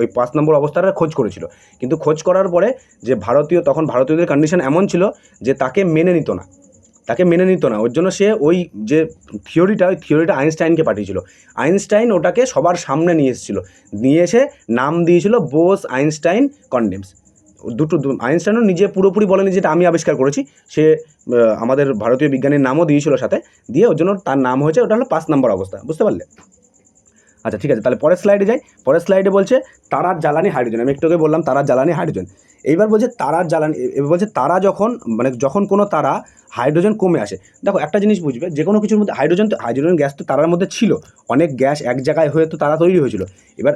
ওই 5 নম্বর অবস্থাটার খোঁজ করেছিল। কিন্তু খোঁজ করার পরে যে ভারতীয়দের কন্ডিশন এমন ছিল যে তাকে মেনে নিত না। ওর জন্য সে ওই যে থিওরিটা আইনস্টাইনকে পাঠিয়েছিল। আইনস্টাইন ওটাকে সবার সামনে নিয়ে এসে নাম দিয়েছিল বোস আইনস্টাইন কনডেন্স। আইনস্টাইনও নিজে পুরোপুরি বলেনি যেটা আমি আবিষ্কার করেছি, সে আমাদের ভারতীয় বিজ্ঞানীর নামও দিয়েছিল সাথে, দিয়ে ওর জন্য তার নাম হয়েছে, ওটা হলো 5 নম্বর অবস্থা, বুঝতে পারলে? আচ্ছা ঠিক আছে, তাহলে পরের স্লাইডে যাই। পরের স্লাইডে বলছে তারার জ্বালানি হাইড্রোজেন। আমি একটু আগে বললাম তারার জ্বালানি হাইড্রোজেন। এইবার বলছে তারার জ্বালানি, এবার বলছে তারা যখন মানে যখন কোনো তারা হাইড্রোজেন কমে আসে। দেখো একটা জিনিস বুঝবে, যে কোনো কিছুর মধ্যে হাইড্রোজেন গ্যাস তো তারার মধ্যে ছিল, অনেক গ্যাস এক জায়গায় হয়ে তো তারা তৈরি হয়েছিল। এবার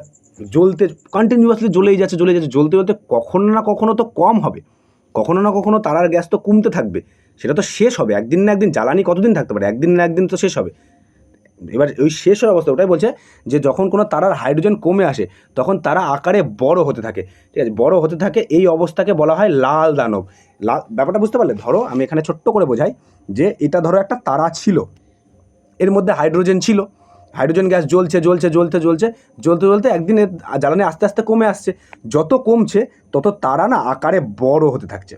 জ্বলতে কন্টিনিউয়াসলি জ্বলেই যাচ্ছে, জ্বলতে জ্বলতে কখনো না কখনো তো কম হবে, কখনো না কখনো তারার গ্যাস তো কমতে থাকবে, সেটা তো শেষ হবে একদিন না একদিন। জ্বালানি কতদিন থাকতে পারে? একদিন না একদিন তো শেষ হবে। এবার ওই শেষ হওয়ার অবস্থা, ওটাই বলছে যে যখন কোনো তারার হাইড্রোজেন কমে আসে তখন তারা আকারে বড় হতে থাকে, ঠিক আছে, বড় হতে থাকে। এই অবস্থাকে বলা হয় লাল দানব। ব্যাপারটা বুঝতে পারলে? ধরো আমি এখানে ছোট্ট করে বোঝাই যে এটা ধরো একটা তারা ছিল, এর মধ্যে হাইড্রোজেন ছিল, হাইড্রোজেন গ্যাস জ্বলতে একদিন এর জ্বালানি আস্তে আস্তে কমে আসছে। যত কমছে তত তারা না আকারে বড় হতে থাকছে,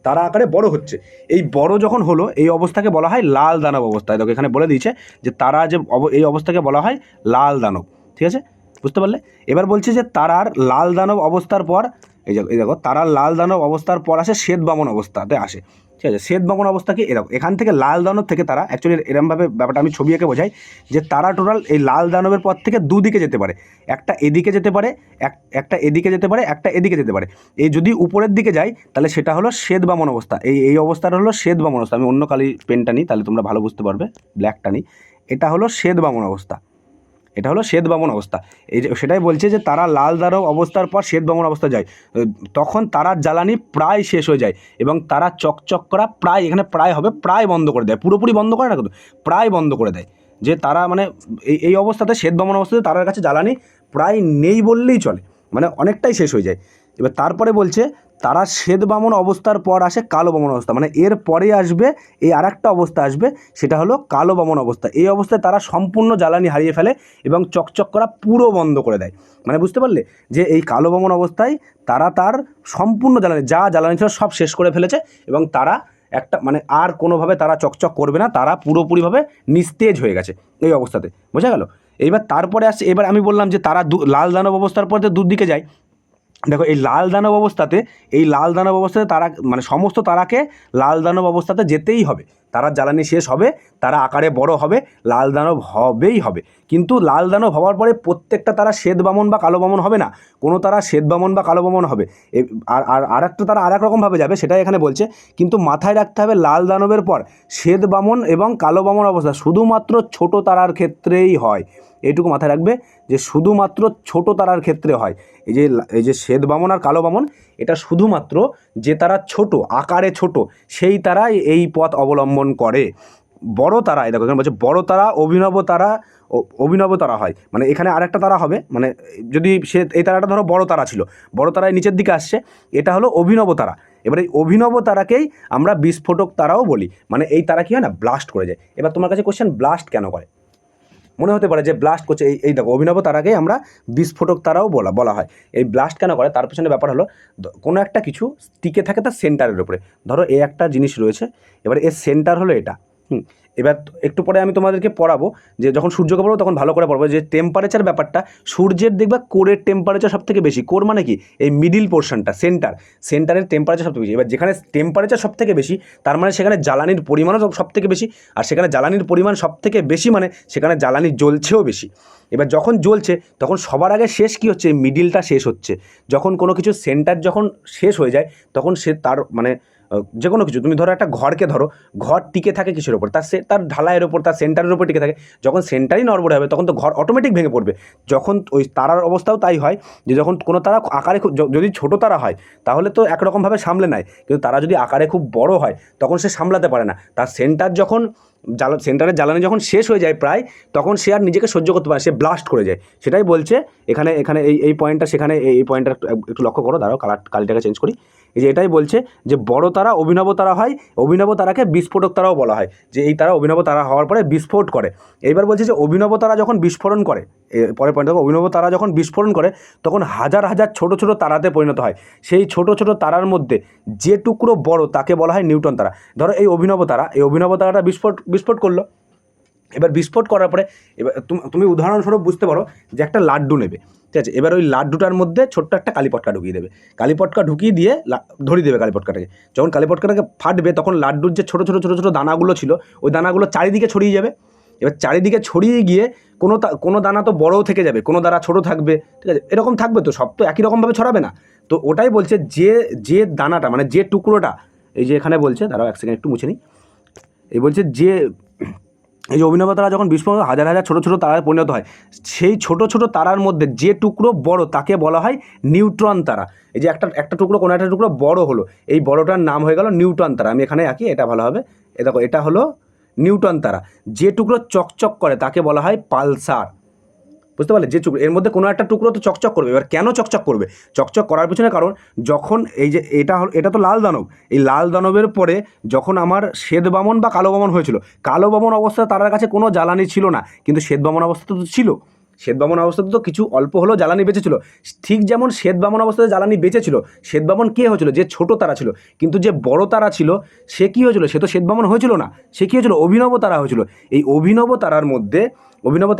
তারা আকারে বড় হচ্ছে। এই বড় যখন হলো এই অবস্থাকে বলা হয় লাল দানব অবস্থা। দেখো এখানে বলে দিয়েছে যে তারা যে এই অবস্থাকে বলা হয় লাল দানব, ঠিক আছে, বুঝতে পারলে? এবার বলছে যে তারার লাল দানব অবস্থার পর এই দেখো তারার লাল দানব অবস্থার পর আসে শ্বেত বামন অবস্থাতে আসে, ঠিক আছে। শ্বেত বামন অবস্থা কি এরকম, এখান থেকে লাল দানব থেকে তারা অ্যাকচুয়ালি এরমভাবে ব্যাপারটা আমি ছবি এঁকে বোঝাই যে তারা টোটাল এই লাল দানবের পর থেকে দুদিকে যেতে পারে, একটা এদিকে যেতে পারে, একটা এদিকে যেতে পারে, একটা এদিকে যেতে পারে। এই যদি উপরের দিকে যায় তাহলে সেটা হলো শ্বেত বামন অবস্থা। এই অবস্থাটা হলো শ্বেত বামন অবস্থা। আমি অন্য কালি পেনটা নিই তাহলে তোমরা ভালো বুঝতে পারবে, ব্ল্যাকটা নিই। এটা হলো শ্বেত বামন অবস্থা, এটা হলো শ্বেত বামন অবস্থা। এই যে সেটাই বলছে যে তারা লাল দানব অবস্থার পর শ্বেত বামন অবস্থা যায়, তখন তারার জ্বালানি প্রায় শেষ হয়ে যায় এবং তারা চকচক করা প্রায়, এখানে প্রায় হবে, প্রায় বন্ধ করে দেয়, পুরোপুরি বন্ধ করে না কিন্তু প্রায় বন্ধ করে দেয়। যে তারা মানে এই অবস্থাতে শ্বেত বামন অবস্থাতে তারার কাছে জ্বালানি প্রায় নেই বললেই চলে, মানে অনেকটাই শেষ হয়ে যায়। এবার তারপরে বলছে তারা শ্বেত বামন অবস্থার পর আসে কালো বামন অবস্থা, মানে এর পরে আসবে এই আরেকটা অবস্থা আসবে, সেটা হলো কালো বামন অবস্থা। এই অবস্থায় তারা সম্পূর্ণ জ্বালানি হারিয়ে ফেলে এবং চকচক করা পুরো বন্ধ করে দেয়। মানে বুঝতে পারলে যে এই কালো বামন অবস্থায় তারা তার সম্পূর্ণ জ্বালানি ছিল সব শেষ করে ফেলেছে এবং তারা একটা মানে আর কোনোভাবে তারা চকচক করবে না, তারা পুরোপুরিভাবে নিস্তেজ হয়ে গেছে এই অবস্থাতে, বোঝা গেল? এইবার তারপরে আসছে, এবার আমি বললাম যে তারা লাল দানব অবস্থার পর দুদিকে যায়। দেখো এই লাল দানব অবস্থাতে তারা মানে সমস্ত তারাকে লাল দানব অবস্থাতে যেতেই হবে, তারার জ্বালানি শেষ হবে, তারা আকারে বড় হবে, লাল দানব হবেই হবে। কিন্তু লাল দানব হওয়ার পরে প্রত্যেকটা তারা শ্বেত বামন বা কালো বামন হবে না, কোনো তারা শ্বেত বামন বা কালো বামন হবে। আর একটা তারা আর এক রকমভাবে যাবে, সেটাই এখানে বলছে। কিন্তু মাথায় রাখতে হবে লাল দানবের পর শ্বেত বামন এবং কালো বামন অবস্থা শুধুমাত্র ছোট তারার ক্ষেত্রেই হয়। এইটুকু মাথায় রাখবে যে শুধুমাত্র ছোট তারার ক্ষেত্রে হয়। এই যে শ্বেত বামন আর কালো বামন, এটা শুধুমাত্র যে তারা ছোট আকারে ছোট সেই তারাই এই পথ অবলম্বন করে। বড় তারা, এই দেখো এখানে বলছে বড় তারা অভিনব তারা হয়, মানে এখানে আরেকটা তারা হবে, মানে যদি এই তারাটা ধরো বড় তারা ছিল, বড় তারায় নিচের দিকে আসছে, এটা হলো অভিনব তারা। এবার এই অভিনব তারাকেই আমরা বিস্ফোটক তারাও বলি, মানে এই তারা কি হয় না ব্লাস্ট করে যায়। এবার তোমার কাছে কোশ্চেন, ব্লাস্ট কেন করে? মনে হতে পারে যে ব্লাস্ট করছে, এই দেখো অভিনব তারাকেই আমরা বিস্ফোটক তারাও বলা হয়। এই ব্লাস্ট কেন করে তার পেছনে ব্যাপার হলো কোনো একটা কিছু টিকে থাকে তার সেন্টারের উপরে। ধরো এই একটা জিনিস রয়েছে, এবার এর সেন্টার হলো এটা। এবার একটু পরে আমি তোমাদেরকে পড়াবো যে যখন সূর্যকে পড়বো তখন ভালো করে পড়বো যে টেম্পারেচার ব্যাপারটা। সূর্যের দেখবা কোরের টেম্পারেচার সব থেকে বেশি। কোর মানে কি? এই মিডিল পোর্শনটা, সেন্টারের টেম্পারেচার সব থেকে বেশি। এবার যেখানে টেম্পারেচার সব থেকে বেশি তার মানে সেখানে জ্বালানির পরিমাণও সব থেকে বেশি, আর সেখানে জ্বালানির পরিমাণ সব থেকে বেশি মানে সেখানে জ্বালানি জ্বলছেও বেশি। এবার যখন জ্বলছে তখন সবার আগে শেষ কী হচ্ছে? মিডিলটা শেষ হচ্ছে। যখন কোনো কিছু সেন্টার যখন শেষ হয়ে যায় তখন সে তার মানে যে কোনো কিছু, তুমি ধরো একটা ঘরকে ধরো, ঘর টিকে থাকে কিসের ওপর? তার ঢালাইয়ের ওপর, তার সেন্টারের ওপর টিকে থাকে। যখন সেন্টারই নড়বড়ে হবে তখন তো ঘর অটোমেটিক ভেঙে পড়বে। যখন ওই তারার অবস্থাও তাই হয় যে যখন কোনো তারা আকারে যদি ছোটো তারা হয় তাহলে তো একরকমভাবে সামলে নেয়, কিন্তু তারা যদি আকারে খুব বড় হয় তখন সে সামলাতে পারে না। তার সেন্টার যখন সেন্টারের জ্বালানি যখন শেষ হয়ে যায় প্রায়, তখন সে আর নিজেকে সহ্য করতে পারে, সে ব্লাস্ট করে যায়। সেটাই বলছে এখানে এই পয়েন্টটা, সেখানে এই পয়েন্টটা একটু লক্ষ্য করো। দাঁড়াও কালিটাকে চেঞ্জ করি। এই যে এটাই বলছে যে বড় তারা অভিনব তারা হয়, অভিনব তারাকে বিস্ফোটক তারাও বলা হয়, যে এই তারা অভিনব তারা হওয়ার পরে বিস্ফোট করে। এইবার বলছে যে অভিনব তারা যখন বিস্ফোরণ করে, পরের পয়েন্ট দেখো, অভিনব তারা যখন বিস্ফোরণ করে তখন হাজার হাজার ছোট ছোট তারাতে পরিণত হয়। সেই ছোট ছোট তারার মধ্যে যে টুকরো বড় তাকে বলা হয় নিউটন তারা। ধরো এই অভিনব তারাটা বিস্ফোট করলো, এবার বিস্ফোট করার পরে এবার তুমি উদাহরণস্বরূপ বুঝতে পারো যে একটা লাড্ডু নেবে, ঠিক আছে, এবার ওই লাড্ডুটার মধ্যে ছোট্ট একটা কালিপটকা ঢুকিয়ে দেবে, কালিপটকা ঢুকিয়ে দিয়ে ধরিয়ে দেবে কালিপটকাটাকে, যখন কালিপটকাটাকে ফাটবে তখন লাড্ডুর যে ছোটো ছোটো ছোটো ছোটো দানাগুলো ছিল ওই দানাগুলো চারিদিকে ছড়িয়ে যাবে। এবার চারিদিকে ছড়িয়ে গিয়ে কোনো দানা তো বড়ও থেকে যাবে, কোনো দানা ছোটো থাকবে, ঠিক আছে, এরকম থাকবে, তো সব তো একই রকমভাবে ছড়াবে না। তো ওটাই বলছে যে দানাটা মানে যে টুকরোটা, এই যে এখানে বলছে, দাঁড়াও এক সেকেন্ড একটু মুছে নিই, এই বলছে যে এই যে অভিনব তারা যখন বিস্ফোরণ হাজার হাজার ছোটো ছোটো তারায় পরিণত হয়, সেই ছোটো ছোটো তারার মধ্যে যে টুকরো বড় তাকে বলা হয় নিউট্রন তারা। এই যে একটা টুকরো, কোনো একটা টুকরো বড় হলো, এই বড়টার নাম হয়ে গেল নিউট্রন তারা। আমি এখানে আঁকি, এটা ভালো হবে, এ দেখো এটা হলো নিউট্রন তারা। যে টুকরো চকচক করে তাকে বলা হয় পালসার। বুঝতে পারলে, যে টুকরো এর মধ্যে কোনো একটা টুকরো তো চকচক করবে। এবার কেন চকচক করবে? চকচক করার পিছনে কারণ, যখন এই যে এটা তো লাল দানব, এই লাল দানবের পরে যখন আমার শ্বেত বামন বা কালো বামন হয়েছিল, কালো বামন অবস্থায় তার কাছে কোনো জ্বালানি ছিল না, কিন্তু শ্বেত বামন অবস্থাতে তো ছিল, শ্বেত বামন অবস্থাতে তো কিছু অল্প হলেও জ্বালানি বেঁচেছিল। ঠিক যেমন শ্বেত বামন অবস্থাতে জ্বালানি বেঁচেছিল, শ্বেত বামন কে হয়েছিল? যে ছোট তারা ছিল। কিন্তু যে বড় তারা ছিল সে কী হয়েছিল? সে তো শ্বেত বামন হয়েছিল না, সে কী হয়েছিল? অভিনব তারা হয়েছিল। এই অভিনব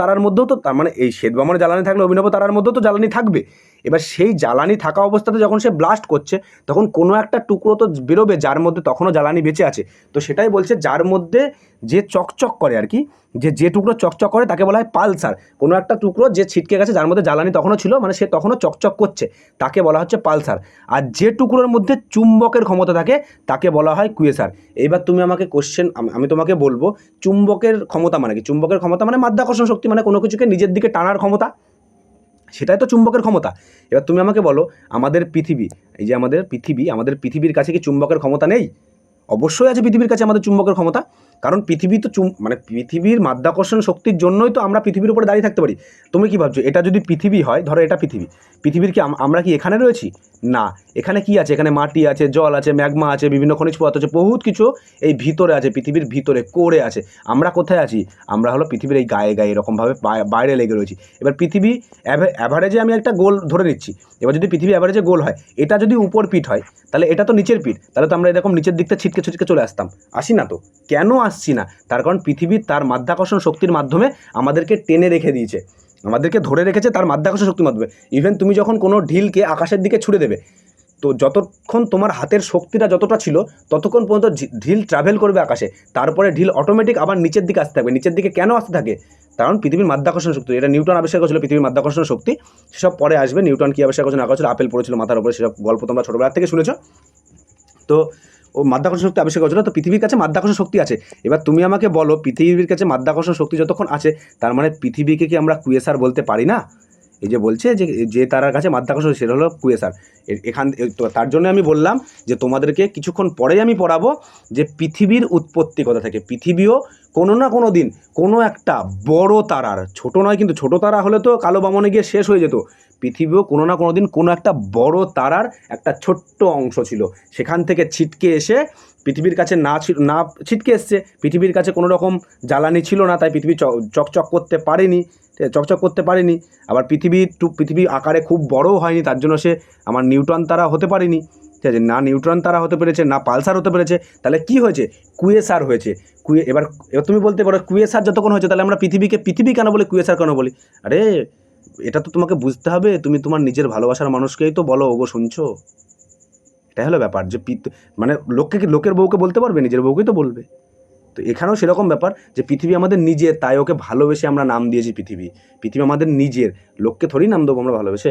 তারার মধ্যেও তো, তার মানে এই শ্বেত বামনে জ্বালানি থাকলে অভিনব তারার মধ্যেও তো জ্বালানি থাকবে। এবার সেই জ্বালানি থাকা অবস্থাতে যখন সে ব্লাস্ট করছে তখন কোনো একটা টুকরো তো বেরোবে যার মধ্যে তখনও জ্বালানি বেঁচে আছে। তো সেটাই বলছে, যার মধ্যে যে চকচক করে আর কি, যে টুকরো চকচক করে তাকে বলা হয় পালসার। কোনো একটা টুকরো যে ছিটকে গেছে যার মধ্যে জ্বালানি তখনও ছিল, মানে সে তখনও চকচক করছে, তাকে বলা হচ্ছে পালসার। আর যে টুকরোর মধ্যে চুম্বকের ক্ষমতা থাকে তাকে বলা হয় কুয়েসার। এইবার তুমি আমাকে কোশ্চেন, আমি তোমাকে বলবো চুম্বকের ক্ষমতা মানে কি? চুম্বকের ক্ষমতা মানে মাধ্যাকর্ষণ শক্তি, মানে কোনো কিছুকে নিজের দিকে টানার ক্ষমতা, সেটাই তো চুম্বকের ক্ষমতা। এবার তুমি আমাকে বলো, আমাদের পৃথিবী, এই যে আমাদের পৃথিবীর কাছে কি চুম্বকের ক্ষমতা নেই? অবশ্যই আছে পৃথিবীর কাছে আমাদের চুম্বকের ক্ষমতা, কারণ পৃথিবী তো মানে পৃথিবীর মাধ্যাকর্ষণ শক্তির জন্যই তো আমরা পৃথিবীর উপরে দাঁড়িয়ে থাকতে পারি। তুমি কি ভাবছো, এটা যদি পৃথিবী হয়, ধরো এটা পৃথিবীর কি আমরা কি এখানে রয়েছি? না, এখানে কি আছে? এখানে মাটি আছে, জল আছে, ম্যাগমা আছে, বিভিন্ন খনিজ পদার্থ আছে, বহুত কিছু এই ভিতরে আছে, পৃথিবীর ভিতরে কোরে আছে। আমরা কোথায় আছি? আমরা হলো পৃথিবীর এই গায়ে গায়ে এরকমভাবে বাইরে লেগে রয়েছি। এবার পৃথিবী অ্যাভারেজে আমি একটা গোল ধরে নিচ্ছি, এবার যদি পৃথিবী অ্যাভারেজে গোল হয়, এটা যদি উপর পিঠ হয় তাহলে এটা তো নিচের পিঠ, তাহলে তো আমরা এরকম নিচের দিকটা ছিটকে ছিটকে চলে আসতাম, আসি না তো? কেন আসছি না? তার কারণ পৃথিবী তার মাধ্যাকর্ষণ শক্তির মাধ্যমে আমাদেরকে টেনে রেখে দিয়েছে, আমাদেরকে ধরে রেখেছে তার মাধ্যাকর্ষণ শক্তির মাধ্যমে। ইভেন তুমি যখন কোনো ঢিলকে আকাশের দিকে ছুড়ে দেবে, তো যতক্ষণ তোমার হাতের শক্তিটা যতটা ছিল ততক্ষণ পর্যন্ত ঢিল ট্রাভেল করবে আকাশে, তারপরে ঢিল অটোমেটিক আবার নিচের দিকে আসতে থাকবে। নিচের দিকে কেন আসতে থাকে? কারণ পৃথিবীর মাধ্যাকর্ষণ শক্তি, এটা নিউটন আবিষ্কার করেছিল, পৃথিবীর মাধ্যাকর্ষণ শক্তি, সেসব পরে আসবে। নিউটন কী আবিষ্কার করেছিল না করেছিল, আপেল পড়েছিল মাথার উপরে, সেসব গল্প তোমরা ছোটোবেলা থেকে শুনেছ। তো ও মাধ্যাকর্ষণ শক্তি আবিষ্কার করেছিল, তো পৃথিবীর কাছে মাধ্যাকর্ষণ শক্তি আছে। এবার তুমি আমাকে বলো, পৃথিবীর কাছে মাধ্যাকর্ষণ শক্তি যতক্ষণ আছে, তার মানে পৃথিবীকে কি আমরা কুয়েসার বলতে পারি না? এই যে বলছে যে তারার কাছে মাধ্যাকর্ষণ, সেটা হলো কুয়েসার। তো তার জন্য আমি বললাম যে তোমাদেরকে কিছুক্ষণ পরেই আমি পড়াবো যে পৃথিবীর উৎপত্তি কথা থেকে, পৃথিবীও কোনো না কোনো দিন কোনো একটা বড় তারার, ছোট নয় কিন্তু, ছোট তারা হলে তো কালো বামনে গিয়ে শেষ হয়ে যেত, পৃথিবীও কোনো না কোনো দিন কোনো একটা বড় তারার একটা ছোট্ট অংশ ছিল, সেখান থেকে ছিটকে এসে পৃথিবীর কাছে না ছিটকে এসছে, পৃথিবীর কাছে কোনো রকম জ্বালানি ছিল না, তাই পৃথিবী চকচক করতে পারেনি। আবার পৃথিবী আকারে খুব বড়ও হয়নি, তার জন্য সে আমার নিউট্রন তারা হতে পারেনি, ঠিক আছে, না নিউট্রন তারা হতে পেরেছে, না পালসার হতে পেরেছে। তাহলে কি হয়েছে? কুয়েসার হয়েছে। এবার তুমি বলতে পারো কুয়েসার যতক্ষণ হয়েছে তাহলে আমরা পৃথিবীকে পৃথিবী কেন বলি, কুয়েসার কেন বলি? আরে এটা তো তোমাকে বুঝতে হবে, তুমি তোমার নিজের ভালোবাসার মানুষকেই তো বলো, ওগো শুনছো? এটাই হলো ব্যাপার, যে মানে লোকের বউকে বলতে পারবে, নিজের বউকেই তো বলবে। তো এখানেও সেরকম ব্যাপার যে পৃথিবী আমাদের নিজের, তাই ওকে ভালোবেসে আমরা নাম দিয়েছি পৃথিবী আমাদের নিজের, লোককে থোড়ি নাম দেবো আমরা ভালোবেসে।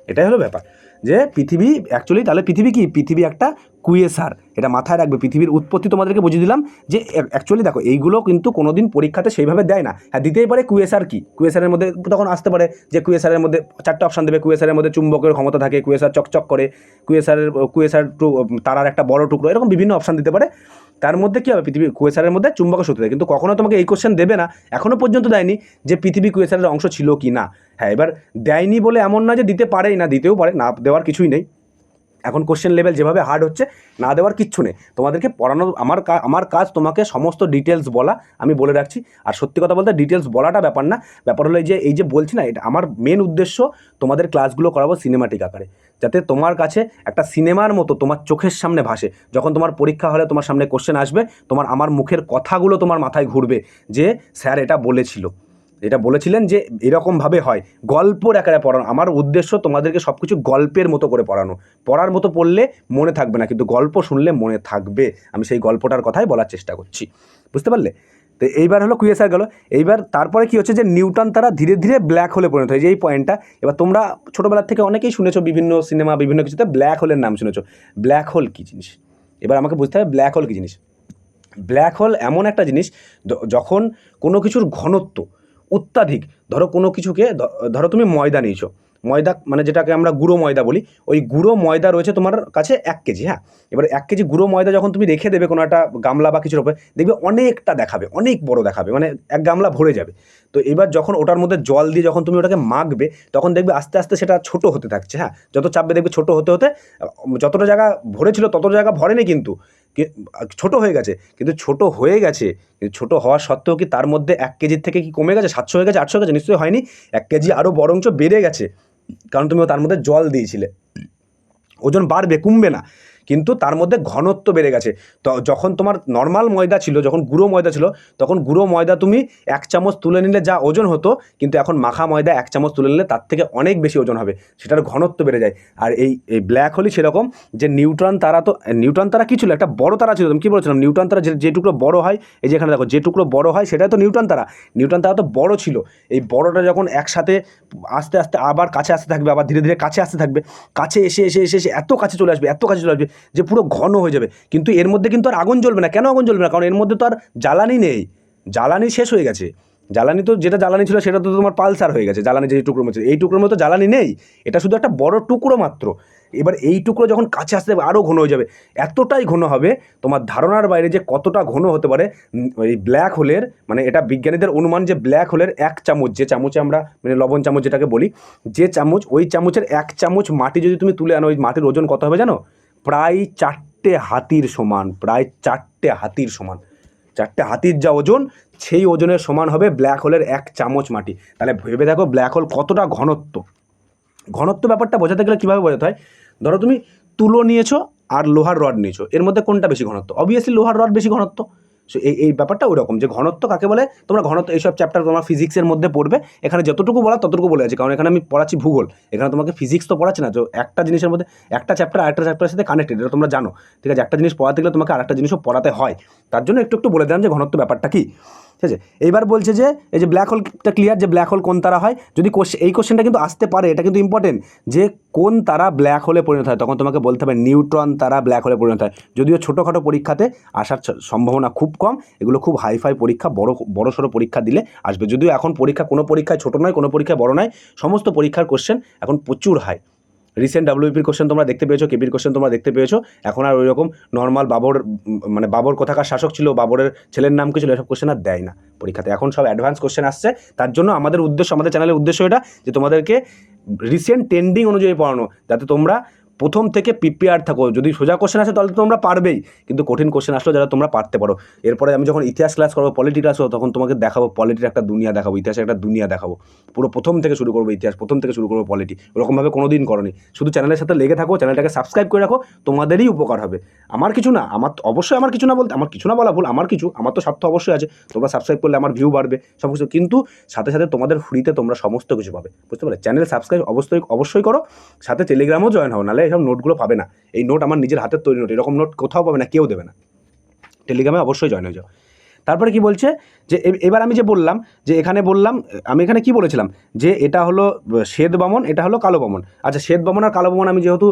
এটাই হলো ব্যাপার, যে পৃথিবী অ্যাকচুয়ালি, তাহলে পৃথিবী কি? পৃথিবী একটা কুয়েসার, এটা মাথায় রাখবে। পৃথিবীর উৎপত্তি তোমাদেরকে বুঝিয়ে দিলাম যে অ্যাকচুয়ালি দেখো, এইগুলো কিন্তু কোনো দিন পরীক্ষাতে সেইভাবে দেয় না। হ্যাঁ, দিতেই পারে কুয়েসার কি, কুয়েসারের মধ্যে তখন আসতে পারে যে কুয়েসারের মধ্যে 4টে অপশান দেবে, কুয়েসারের মধ্যে চুম্বকের ক্ষমতা থাকে, কুয়েসার চকচক করে, কুয়েসার তারার একটা বড় টুকরো, এরকম বিভিন্ন অপশান দিতে পারে। তার মধ্যে কী হবে? পৃথিবী কুয়েসারের মধ্যে চুম্বকের শক্তি থাকে, কিন্তু কখনো তোমাকে এই কোশ্চেন দেবে না, এখনও পর্যন্ত দেয়নি যে পৃথিবী কুয়েসারের অংশ ছিল কি না। হ্যাঁ, এবার দেয়নি বলে এমন না যে দিতে পারেই না, দিতেও পারে, না দেওয়ার কিছুই নেই। এখন কোশ্চেন লেভেল যেভাবে হার্ড হচ্ছে, না দেওয়ার কিচ্ছু নেই, তোমাদেরকে পড়ানো আমার কাজ তোমাকে সমস্ত ডিটেলস বলা, আমি বলে রাখছি। আর সত্যি কথা বলতে ডিটেলস বলাটা ব্যাপার না, ব্যাপার হলো এই যে বলছি না, এটা আমার মেন উদ্দেশ্য তোমাদের ক্লাসগুলো করাবো সিনেমাটিক আকারে, যাতে তোমার কাছে একটা সিনেমার মতো তোমার চোখের সামনে ভাসে। যখন তোমার পরীক্ষা হলে তোমার সামনে কোশ্চেন আসবে, আমার মুখের কথাগুলো তোমার মাথায় ঘুরবে যে স্যার এটা বলেছিলেন যে এরকমভাবে হয়। গল্পর আকারে পড়ানো, আমার উদ্দেশ্য তোমাদেরকে সব কিছু গল্পের মতো করে পড়ানো। পড়ার মতো পড়লে মনে থাকবে না, কিন্তু গল্প শুনলে মনে থাকবে। আমি সেই গল্পটার কথাই বলার চেষ্টা করছি, বুঝতে পারলে? তো এইবার হলো কুইএসআর গেল। এইবার তারপরে কি হচ্ছে যে নিউটন তারা ধীরে ধীরে ব্ল্যাক হোলে পরিণত হয়, যে এই পয়েন্টটা। এবার তোমরা ছোটোবেলার থেকে অনেকেই শুনেছো, বিভিন্ন সিনেমা বিভিন্ন কিছুতে ব্ল্যাক হোলের নাম শুনেছো। ব্ল্যাক হোল কী জিনিস এবার আমাকে বুঝতে হবে, ব্ল্যাক হোল কী জিনিস। ব্ল্যাক হোল এমন একটা জিনিস যখন কোনো কিছুর ঘনত্ব অত্যাধিক, ধরো কোনো কিছুকে, ধরো তুমি ময়দা নিয়েছো, ময়দা মানে যেটাকে আমরা গুঁড়ো ময়দা বলি, ওই গুঁড়ো ময়দা রয়েছে তোমার কাছে 1 কেজি। হ্যাঁ, এবার 1 কেজি গুঁড়ো ময়দা যখন তুমি রেখে দেবে কোনো একটা গামলা বা কিছুর উপরে, দেখবে অনেকটা দেখাবে, অনেক বড় দেখাবে, মানে 1 গামলা ভরে যাবে। তো এবার যখন ওটার মধ্যে জল দিয়ে যখন তুমি ওটাকে মাখবে, তখন দেখবে আস্তে আস্তে সেটা ছোট হতে থাকছে। হ্যাঁ, যত চাপবে দেখবে ছোট হতে হতে যতটা জায়গা ভরেছিল ততটা জায়গা ভরেনি, কিন্তু ছোট হয়ে গেছে। কিন্তু ছোট হয়ে গেছে, ছোট হওয়া সত্ত্বেও কি তার মধ্যে 1 কেজির থেকে কি কমে গেছে, 700 হয়ে গেছে, 800 হয়ে গেছে? নিশ্চয়ই হয়নি। 1 কেজি আরও বরঞ্চ বেড়ে গেছে, কারণ তুমি তার মধ্যে জল দিয়েছিলে। ওজন বাড়বে, কমবে না, কিন্তু তার মধ্যে ঘনত্ব বেড়ে গেছে। তো যখন তোমার নর্মাল ময়দা ছিল, যখন গুঁড়ো ময়দা ছিল, তখন গুঁড়ো ময়দা তুমি 1 চামচ তুলে নিলে যা ওজন হতো, কিন্তু এখন মাখা ময়দা 1 চামচ তুলে নিলে তার থেকে অনেক বেশি ওজন হবে, সেটার ঘনত্ব বেড়ে যায়। আর এই ব্ল্যাক হোলই সেরকম, যে নিউট্রন তারা কী ছিল, একটা বড় তারা ছিল। তুমি কী বলেছিলাম, নিউটন তারা যে টুকরো বড় হয়, এই যে এখানে দেখো যে টুকরো বড় হয় সেটাই তো নিউটন তারা তো বড় ছিল। এই বড়টা যখন একসাথে আস্তে আস্তে আবার কাছে আসতে থাকবে, আবার ধীরে ধীরে কাছে আসতে থাকবে, কাছে এসে এসে এসে এসে এত কাছে চলে আসবে, যে পুরো ঘন হয়ে যাবে। কিন্তু এর মধ্যে কিন্তু আর আগুন জ্বলবে না। কেন আগুন জ্বলবে না? কারণ এর মধ্যে তো আর জ্বালানি নেই, জ্বালানি শেষ হয়ে গেছে। জ্বালানি তো, যেটা জ্বালানি ছিল সেটা তো তোমার পালসার হয়ে গেছে। জ্বালানি যে টুকরোর মধ্যে, এই টুকরোর মধ্যে জ্বালানি নেই, এটা শুধু একটা বড় টুকরো মাত্র। এবার এই টুকরো যখন কাছে আসতে যাবে আরও ঘন হয়ে যাবে, এতটাই ঘন হবে তোমার ধারণার বাইরে যে কতটা ঘন হতে পারে এই ব্ল্যাক হোলের। মানে এটা বিজ্ঞানীদের অনুমান যে ব্ল্যাক হোলের 1 চামচ, যে চামচে আমরা মানে লবণ চামচ যেটাকে বলি, যে চামচ, ওই চামচের 1 চামচ মাটি যদি তুমি তুলে আনো, ওই মাটির ওজন কত হবে জানো? প্রায় 4টে হাতির সমান, প্রায় 4টে হাতির সমান। 4টে হাতির যা ওজন, সেই ওজনের সমান হবে ব্ল্যাক হোলের 1 চামচ মাটি। তাহলে ভেবে দেখো ব্ল্যাক হোল কতটা ঘনত্ব ব্যাপারটা বোঝাতে গেলে কীভাবে বোঝাতে হয়। ধরো তুমি তুলো নিয়েছো আর লোহার রড নিয়েছো, এর মধ্যে কোনটা বেশি ঘনত্ব? অবভিয়াসলি লোহার রড বেশি ঘনত্ব। সো এই ব্যাপারটা ওইরকম, যে ঘনত্ব কাকে বলে, তোমরা ঘনত্ব এইসব চ্যাপ্টার তোমার ফিজিক্সের মধ্যে পড়বে। এখানে যতটুকু বলা ততটুকু বলে আছে, কারণ এখানে আমি পড়াচ্ছি ভূগোল, এখানে তোমাকে ফিজিক্স তো পড়াচ্ছি না। তো একটা জিনিসের মধ্যে, একটা চ্যাপ্টার আরেকটা চ্যাপ্টারের সাথে কানেক্টেড, এটা তোমরা জানো, ঠিক আছে? একটা জিনিস পড়াতে গেলে তোমাকে আরেকটা জিনিসও পড়াতে হয়, তার জন্য একটু বলে দিলাম যে ঘনত্ব ব্যাপারটা কী, ঠিক আছে? এইবার বলছে যে এই যে ব্ল্যাক হোলটা ক্লিয়ার, যে ব্ল্যাক হোল কোন তারা হয়। যদি এই কোশ্চেনটা কিন্তু আসতে পারে, এটা কিন্তু ইম্পর্টেন্ট, যে কোন তারা ব্ল্যাক হোলে পরিণত হয়, তখন তোমাকে বলতে হবে নিউট্রন তারা ব্ল্যাক হোলে পরিণত হয়। যদিও ছোটোখাটো পরীক্ষাতে আসার সম্ভাবনা খুব কম, এগুলো খুব হাইফাই পরীক্ষা, বড় সড়ো পরীক্ষা দিলে আসবে। যদিও এখন কোনো পরীক্ষায় ছোটো নয়, কোনো পরীক্ষায় বড় নয়, সমস্ত পরীক্ষার কোশ্চেন এখন প্রচুর হাই। রিসেন্ট ডাব্লিউপির কোশ্চেন তোমরা দেখতে পেয়েছো, কেপির কোশ্চেন তোমরা দেখতে পেয়েছো। এখন আর ওই রকম নর্মাল বাবর কোথাকার শাসক ছিল, বাবরের ছেলের নাম কি ছিল, এসব কোশ্চেন আর দেয় না পরীক্ষাতে। এখন সব অ্যাডভান্স কোশ্চেন আসছে। তার জন্য আমাদের চ্যানেলের উদ্দেশ্য এটা, যে তোমাদেরকে রিসেন্ট ট্রেন্ডিং অনুযায়ী পড়ানো, যাতে তোমরা প্রথম থেকে প্রিপেয়ার থাকো। যদি সোজা কোশ্চেন আসে তাহলে তো তোমরা পারবেই, কিন্তু কঠিন কোশ্চেন আসলেও যারা তোমরা পারতে পারো। এরপরে আমি যখন ইতিহাস ক্লাস করবো, পলিটি ক্লাস করবো, তখন তোমাকে দেখাবো পলিটির একটা দুনিয়া দেখাবো, ইতিহাসের একটা দুনিয়া দেখাবো। পুরো প্রথম থেকে শুরু করবো ইতিহাস, প্রথম থেকে শুরু করবো পলিটি। ওরকমভাবে কোনো দিন করনি। শুধু চ্যানেলের সাথে লেগে থাকো, চ্যানেলটাকে সাবস্ক্রাইব করে রাখো, তোমাদেরই উপকার হবে। আমার কিছু না বলা ভুল, আমার তো স্বার্থ অবশ্যই আছে। তোমরা সাবস্ক্রাইব করলে আমার ভিউ বাড়বে, সব কিছু, কিন্তু সাথে সাথে তোমাদের ফ্রিতে তোমরা সমস্ত কিছু পাবে, বুঝতে পারলে? চ্যানেল সাবস্ক্রাইব অবশ্যই করো, সাথে টেলিগ্রামও জয়েন হও, নাহলে এইসব নোটগুলো পাবে না। এই নোট আমার নিজের হাতের তৈরি নোট, এরকম নোট কোথাও পাবে না, কেউ দেবে না। টেলিগ্রামে অবশ্যই জয়েন হয়ে যাও। তারপরে কি বলছে, যে এবার আমি যে বললাম, যে আমি এখানে কি বলেছিলাম, যে এটা হলো শ্বেত বামন, এটা হলো কালো বামন। আচ্ছা, শ্বেত বামন আর কালো বামন আমি যেহেতু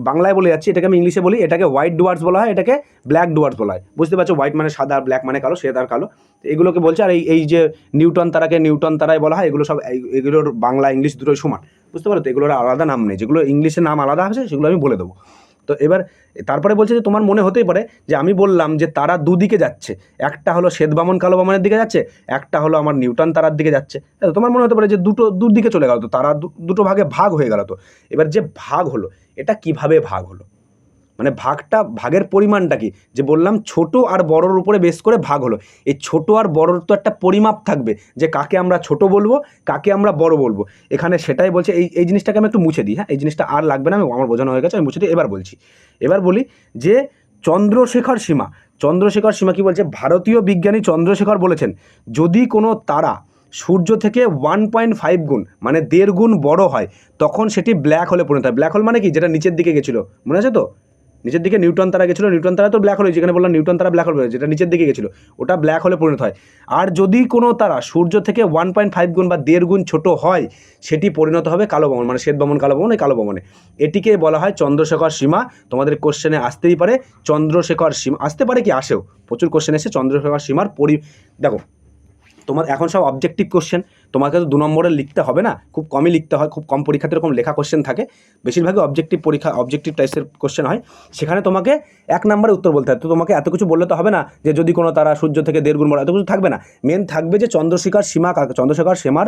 বাংলায় বলে যাচ্ছি, এটাকে আমি ইংলিশে বলি। এটাকে হোয়াইট ডুয়ার্স বলা হয়, এটাকে ব্ল্যাক ডুয়ার্স বলা হয়। বুঝতে পারছো? হোয়াইট মানে সাদা, ব্ল্যাক মানে কালো, শ্বেত আর কালো, এগুলোকে বলছে। আর এই যে নিউটন তারাই বলা হয়, এগুলো সব, এগুলোর বাংলা ইংলিশ দুটোই সমান, বুঝতে পারো? তো এগুলোর আলাদা নাম নেই, যেগুলো ইংলিশের নাম আলাদা আছে সেগুলো আমি বলে দেবো। তো তো এবার তারপরে বলছে যে তোমার মনে হতেই পারে যে আমি বললাম যে তারা দুদিকে যাচ্ছে, একটা হলো শ্বেত বামন কালো বামনের দিকে যাচ্ছে, একটা হলো আমার নিউটন তারার দিকে যাচ্ছে। তোমার মনে হতে পারে যে দুদিকে চলে গেল, তো তারা দুটো ভাগে ভাগ হয়ে গেল। তো এবার যে ভাগ হলো এটা কিভাবে ভাগ হলো, মানে ভাগের পরিমাণটা কি, যে বললাম ছোট আর বড়র উপরে বেস করে ভাগ হলো। এই ছোট আর বড়র তো একটা পরিমাপ থাকবে যে কাকে আমরা ছোট বলবো, কাকে আমরা বড় বলবো। এখানে সেটাই বলছে। এই জিনিসটাকে আমি একটু মুছে দিই, হ্যাঁ, এই জিনিসটা আর লাগবে না, আমার বোঝানো হয়ে গেছে, আমি মুছে দিই। এবার বলি যে চন্দ্রশেখর সীমা কি বলছে, ভারতীয় বিজ্ঞানী চন্দ্রশেখর বলেছেন যদি কোনো তারা সূর্য থেকে 1.5 গুণ মানে 1.5 গুণ বড় হয় তখন সেটি ব্ল্যাক হোলে পরিণত হয়। ব্ল্যাক হোল মানে কি, যেটা নিচের দিকে গেছিলো, মনে আছে তো, নিচের দিকে নিউটন তারা গেছিলো, নিউটন তারা তো ব্ল্যাক হোল, যেখানে বললাম নিউটন তারা ব্ল্যাক হোল, যেটা নিচের দিকে গেছিলো ওটা ব্ল্যাক হোলে পরিণত হয়। আর যদি কোনো তারা সূর্য থেকে 1.5 গুণ বা 1.5 গুণ ছোট হয় সেটি পরিণত হবে কালো বামন, মানে শ্বেত বামন কালো বামন, এই কালো বামনে। এটিকে বলা হয় চন্দ্রশেখর সীমা। তোমাদের কোশ্চেনে আসতেই পারে চন্দ্রশেখর সীমা, আসতে পারে কি, আসেও, প্রচুর কোশ্চেন এসে চন্দ্রশেখর সীমার দেখো তোমার এখন সব অবজেক্টিভ কোশ্চেন, তোমাকে তো 2 নম্বরের লিখতে হবে না, খুব কমই লিখতে হয়, খুব কম পরীক্ষাতে এরকম লেখা কোশ্চেন থাকে, বেশিরভাগই অবজেক্টিভ টাইপসের কোশ্চেন হয়। সেখানে তোমাকে 1 নম্বরে উত্তর বলতে হয়। তো তোমাকে এত কিছু বললে তো হবে না যে যদি কোনো তারা সূর্য থেকে 1.5 গুণ বড়, এত কিছু থাকবে না। মেন থাকবে যে চন্দ্রশেখর সীমার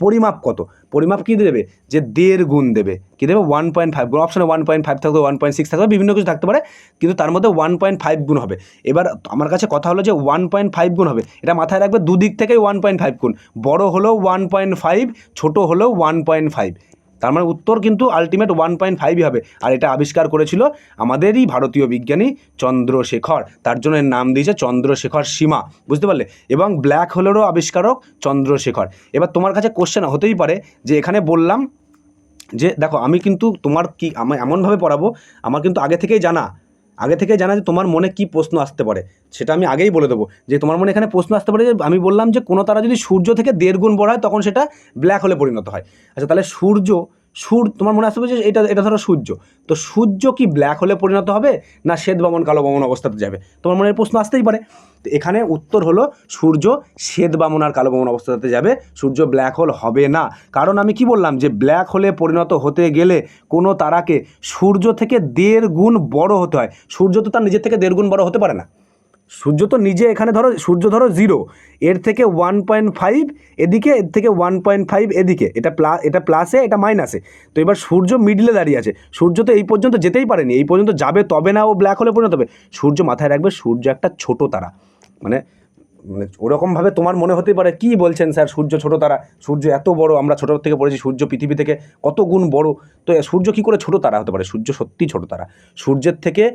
পরিমাপ কত, পরিমাপ কী দেবে, যে 1.5 গুণ দেবে, কী দেবে 1.5 গুণ, অপশানে 1.5 থাকবে, 1.6 থাকবে, বিভিন্ন কিছু থাকতে পারে, কিন্তু তার মধ্যে 1.5 গুণ হবে। এবার আমার কাছে কথা হলো যে 1.5 গুণ হবে, এটা মাথায় রাখবে, দুদিক থেকেই 1.5 গুণ, বড় হলেও 1.5, ছোট হলেও 1.5, তার মানে উত্তর কিন্তু আলটিমেট 1.5ই হবে। আর এটা আবিষ্কার করেছিল আমাদেরই ভারতীয় বিজ্ঞানী চন্দ্রশেখর, তার জন্য এর নাম দিয়েছে চন্দ্রশেখর সীমা, বুঝতে পারলে। এবং ব্ল্যাক হোলেরও আবিষ্কারক চন্দ্রশেখর। এবার তোমার কাছে কোশ্চেন হতেই পারে যে এখানে বললাম যে দেখো আমি কিন্তু তোমার কি আমি এমনভাবে পড়াবো, আমার কিন্তু আগে থেকেই জানা যে তোমার মনে কি প্রশ্ন আসতে পারে, সেটা আমি আগেই বলে দেবো যে তোমার মনে এখানে প্রশ্ন আসতে পারে যে আমি বললাম যে কোনো তারা যদি সূর্য থেকে 1.5 গুণ বড় হয় তখন সেটা ব্ল্যাক হোলে পরিণত হয়। আচ্ছা, তাহলে তোমার মনে আসতে পারে যে এটা ধরো সূর্য, তো সূর্য কি ব্ল্যাক হোলে পরিণত হবে না শ্বেত বামন কালো বামন অবস্থাতে যাবে, তোমার মনে প্রশ্ন আসতেই পারে। তো এখানে উত্তর হলো সূর্য শ্বেত বামন আর কালো বামন অবস্থাতে যাবে, সূর্য ব্ল্যাক হোল হবে না। কারণ আমি কি বললাম যে ব্ল্যাক হোলে পরিণত হতে গেলে কোনো তারাকে সূর্য থেকে 1.5 গুণ বড় হতে হয়। সূর্য তো তার নিজের থেকে 1.5 গুণ বড় হতে পারে না, সূর্য তো নিজে, এখানে ধরো সূর্য ধরো 0, এর থেকে 1.5 এদিকে, এর থেকে 1.5 এদিকে, এটা প্লাসে, এটা মাইনাসে। তো এবার সূর্য মিডলে দাঁড়িয়ে আছে, সূর্য তো এই পর্যন্ত যেতেই পারেনি, এই পর্যন্ত যাবে তবে না ও ব্ল্যাক হোলে পরিণত হবে। সূর্য, মাথায় রাখবে, সূর্য একটা ছোট তারা, মানে ওরকমভাবে তোমার মনে হতে পারে কি বলছেন স্যার, সূর্য ছোট তারা, সূর্য এত বড়, আমরা ছোটোর থেকে পড়েছি সূর্য পৃথিবী থেকে কত গুণ বড়, তো সূর্য কী করে ছোট তারা হতে পারে, সূর্য সত্যি ছোট তারা। সূর্যের থেকে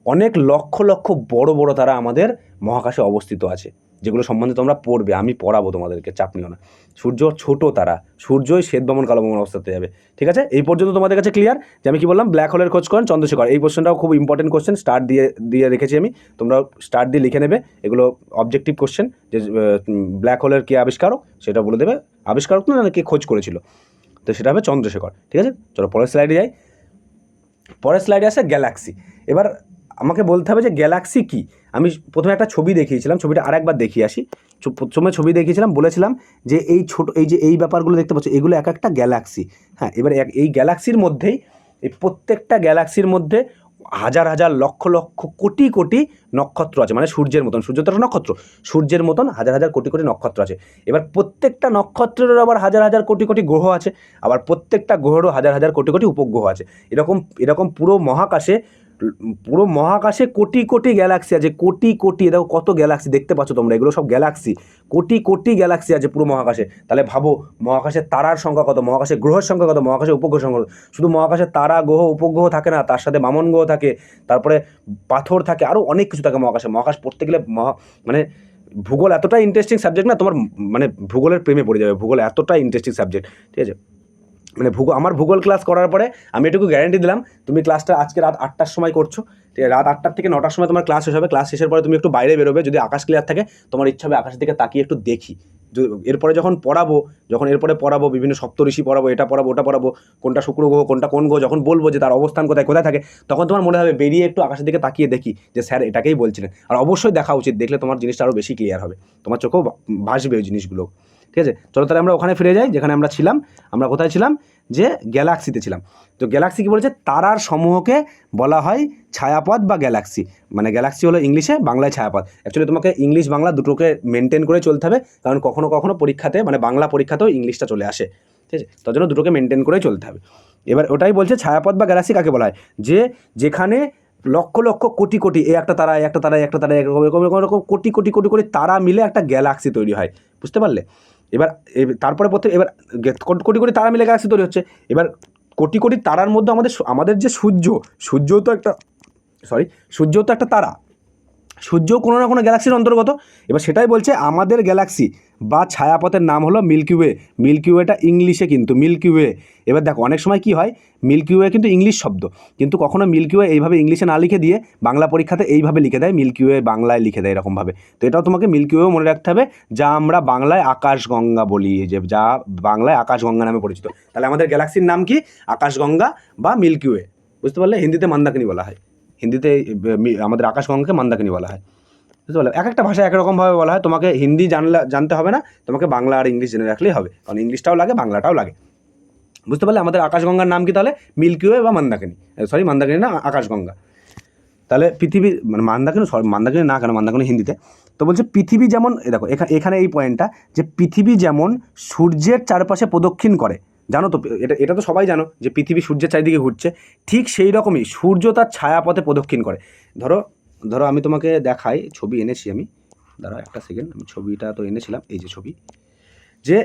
অনেক লক্ষ লক্ষ বড় বড় তারা আমাদের মহাকাশে অবস্থিত আছে, যেগুলো সম্বন্ধে তোমরা পড়বে, আমি পড়াবো তোমাদেরকে, চাপ নিও না। সূর্য ছোট তারা, সূর্যই শ্বেত বামন কালো বামন অবস্থাতে যাবে। ঠিক আছে, এই পর্যন্ত তোমাদের কাছে ক্লিয়ার যে আমি কি বললাম, ব্ল্যাক হোলের খোঁজ করেন চন্দ্রশেখর। এই কোশ্চেনটাও খুব ইম্পর্টেন্ট কোশ্চেন, স্টার দিয়ে রেখেছি আমি, তোমরা স্টার দিয়ে লিখে নেবে, এগুলো অবজেক্টিভ কোশ্চেন। যে ব্ল্যাক হোলের কে আবিষ্কারক সেটা বলে দেবে, আবিষ্কারক না কে খোঁজ করেছিল, তো সেটা হবে চন্দ্রশেখর। ঠিক আছে, চলো পরের স্লাইডে যাই। পরের স্লাইডে আসে গ্যালাক্সি। এবার আমাকে বলতে হবে যে গ্যালাক্সি কি। আমি প্রথমে একটা ছবি দেখিয়েছিলাম, ছবিটা আরেকবার দেখিয়ে আসি। প্রথমে ছবি দেখিয়েছিলাম, বলেছিলাম যে এই ব্যাপারগুলো দেখতে পাচ্ছ, এগুলো এক একটা গ্যালাক্সি। হ্যাঁ, এবার এই গ্যালাক্সির মধ্যেই, এই প্রত্যেকটা গ্যালাক্সির মধ্যে হাজার হাজার লক্ষ লক্ষ কোটি কোটি নক্ষত্র আছে, মানে সূর্যের মতন, সূর্য তো একটা নক্ষত্র, সূর্যের মতন হাজার হাজার কোটি কোটি নক্ষত্র আছে। এবার প্রত্যেকটা নক্ষত্রের আবার হাজার হাজার কোটি কোটি গ্রহ আছে, আবার প্রত্যেকটা গ্রহেরও হাজার হাজার কোটি কোটি উপগ্রহ আছে। এরকম পুরো মহাকাশে কোটি কোটি গ্যালাক্সি আছে, কোটি কোটি, দেখো কত গ্যালাক্সি দেখতে পাচ্ছ তোমরা, এগুলো সব গ্যালাক্সি, কোটি কোটি গ্যালাক্সি আছে পুরো মহাকাশে। তাহলে ভাবো মহাকাশে তারার সংখ্যা কত, মহাকাশে গ্রহের সংখ্যা কত, মহাকাশে উপগ্রহ সংখ্যা কত। শুধু মহাকাশে তারা গ্রহ উপগ্রহ থাকে না, তার সাথে বামন গ্রহ থাকে, তারপরে পাথর থাকে, আরও অনেক কিছু থাকে মহাকাশে। মহাকাশ পড়তে গেলে মানে ভূগোল এতটাই ইন্টারেস্টিং সাবজেক্ট না, তোমার মানে ভূগোলের প্রেমে পড়ে যাবে, ভূগোল এতটাই ইন্টারেস্টিং সাবজেক্ট। ঠিক আছে, মানে আমার ভূগোল ক্লাস করার পরে আমি এটুকু গ্যারান্টি দিলাম, তুমি ক্লাসটা আজকে রাত 8টার সময় করছো, ঠিক আছে, রাত 8টার থেকে 9টার সময় তোমার ক্লাস শেষ হবে। ক্লাস শেষের পরে তুমি একটু বাইরে বেরোবে, যদি আকাশ ক্লিয়ার থাকে তোমার ইচ্ছা হবে আকাশের দিকে তাকিয়ে একটু দেখি। এরপরে যখন পড়াবো বিভিন্ন সপ্তঋষি পড়াবো, এটা পড়াবো ওটা পড়াবো, কোনটা শুক্র গ্রহ কোনটা কোন গ্রহ, যখন বলবো যে তার অবস্থান কোথায় কোথায় থাকে, তখন তোমার মনে হবে বেরিয়ে একটু আকাশের দিকে তাকিয়ে দেখি যে স্যার এটাকেই বলছিলেন। আর অবশ্যই দেখা উচিত, দেখলে তোমার জিনিসটা আরও বেশি ক্লিয়ার হবে, তোমার চোখেও ভাসবে ওই জিনিসগুলো। ঠিক আছে, চলো তাহলে আমরা ওখানে ফিরে যাই যেখানে আমরা ছিলাম। আমরা কোথায় ছিলাম? যে গ্যালাক্সিতে ছিলাম। তো গ্যালাক্সি কী বলেছে? তারার সমূহকে বলা হয় ছায়াপথ বা গ্যালাক্সি। মানে গ্যালাক্সি হলো ইংলিশে, বাংলায় ছায়াপথ। অ্যাকচুয়ালি তোমাকে ইংলিশ বাংলা দুটোকে মেনটেন করে চলতে হবে, কারণ কখনো কখনো পরীক্ষাতে মানে বাংলা পরীক্ষাতেও ইংলিশটা চলে আসে, ঠিক আছে, তার জন্য দুটোকে মেনটেন করে চলতে হবে। এবার ওটাই বলছে ছায়াপথ বা গ্যালাক্সি কাকে বলা হয়? যেখানে লক্ষ লক্ষ কোটি কোটি একটা তারা এরকম কোটি কোটি কোটি কোটি তারা মিলে একটা গ্যালাক্সি তৈরি হয়। বুঝতে পারলে? এবার তারপরে এবার কোটি কোটি তারা মিলে গ্যালাক্সি তৈরি হচ্ছে। এবার কোটি কোটি তারার মধ্যে আমাদের যে সূর্যও তো একটা তারা, সূর্যও কোনো না কোনো গ্যালাক্সির অন্তর্গত। এবার সেটাই বলছে আমাদের গ্যালাক্সি বা ছায়াপথের নাম হলো মিল্কি ওয়ে। মিল্কি ওয়েটা ইংলিশে কিন্তু মিল্কি ওয়ে। এবার দেখো অনেক সময় কি হয়, মিল্কি ওয়ে কিন্তু ইংলিশ শব্দ, কিন্তু কখনো মিল্কি ওয়ে এইভাবে ইংলিশে না লিখে দিয়ে বাংলা পরীক্ষাতে এইভাবে লিখে দেয়, মিল্কি ওয়ে বাংলায় লিখে দেয় এরকমভাবে। তো এটাও তোমাকে মিল্কি ওয়ে মনে রাখতে হবে, যা আমরা বাংলায় আকাশগঙ্গা বলি, যা বাংলায় আকাশগঙ্গা নামে পরিচিত। তাহলে আমাদের গ্যালাক্সির নাম কি? আকাশগঙ্গা বা মিল্কি ওয়ে। বুঝতে পারলে? হিন্দিতে মন্দাকিনী বলা হয়, হিন্দিতে আমাদের আকাশগঙ্গাকে মন্দাকিনী বলা হয়। বুঝতে পারলে? এক একটা ভাষা একরকমভাবে বলা হয়। তোমাকে হিন্দি জানতে হবে না, তোমাকে বাংলা আর ইংলিশ জেনে রাখলেই হবে, কারণ ইংলিশটাও লাগে বাংলাটাও লাগে। বুঝতে পারলে? আমাদের আকাশগঙ্গার নাম কি তাহলে? মিল্কি ওয়ে বা মন্দাকিনী। মন্দাকিনী না, আকাশগঙ্গা। তাহলে পৃথিবী মানে মন্দাকিনী না, কেন মন্দাকিনী হিন্দিতে। তো বলছে পৃথিবী যেমন, দেখো এখানে এই পয়েন্টটা, যে পৃথিবী যেমন সূর্যের চারপাশে প্রদক্ষিণ করে, জানো তো এটা তো সবাই জানো যে পৃথিবী সূর্যের চারিদিকে ঘুরছে, ঠিক সেই রকমই সূর্য তার ছায়াপথে প্রদক্ষিণ করে। ধরো আমি তোমাকে দেখাই, ছবি এনেছি আমি, দাঁড়াও একটা সেকেন্ড, আমি ছবিটা তো এনেছিলাম, এই যে ছবি, যে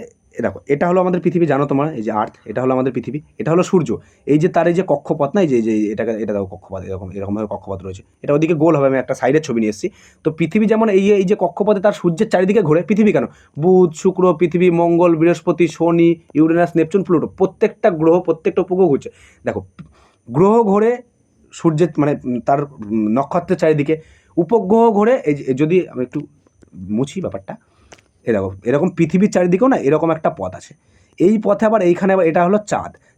দেখো এটা হলো আমাদের পৃথিবী, জানো তোমরা, এই যে আর্থ, এটা হলো আমাদের পৃথিবী, এটা হলো সূর্য। এই যে তার এই যে কক্ষপথ না, এই যে এটা দেখো কক্ষপথ, এরকমভাবে কক্ষপথ রয়েছে, এটা ওদিকে গোল হবে। আমি একটা সাইডের ছবি নিয়ে এসেছি। তো পৃথিবী যেমন এই যে কক্ষপথে তার সূর্যের চারিদিকে ঘুরে, পৃথিবী কেন, বুধ, শুক্র, পৃথিবী, মঙ্গল, বৃহস্পতি, শনি, ইউরেনাস, নেপচুন, প্লুটো, প্রত্যেকটা গ্রহ, প্রত্যেকটা উপগ্রহ ঘুরছে। দেখো গ্রহ ঘোরে সূর্যের মানে তার নক্ষত্রের চারিদিকে, উপগ্রহ ঘোরে এই যে, যদি আমি একটু মুছি ব্যাপারটা, এরকম পৃথিবীর চারিদিকেও না এরকম একটা পথ আছে। এই পথে আবার এইখানে আবার এটা হলো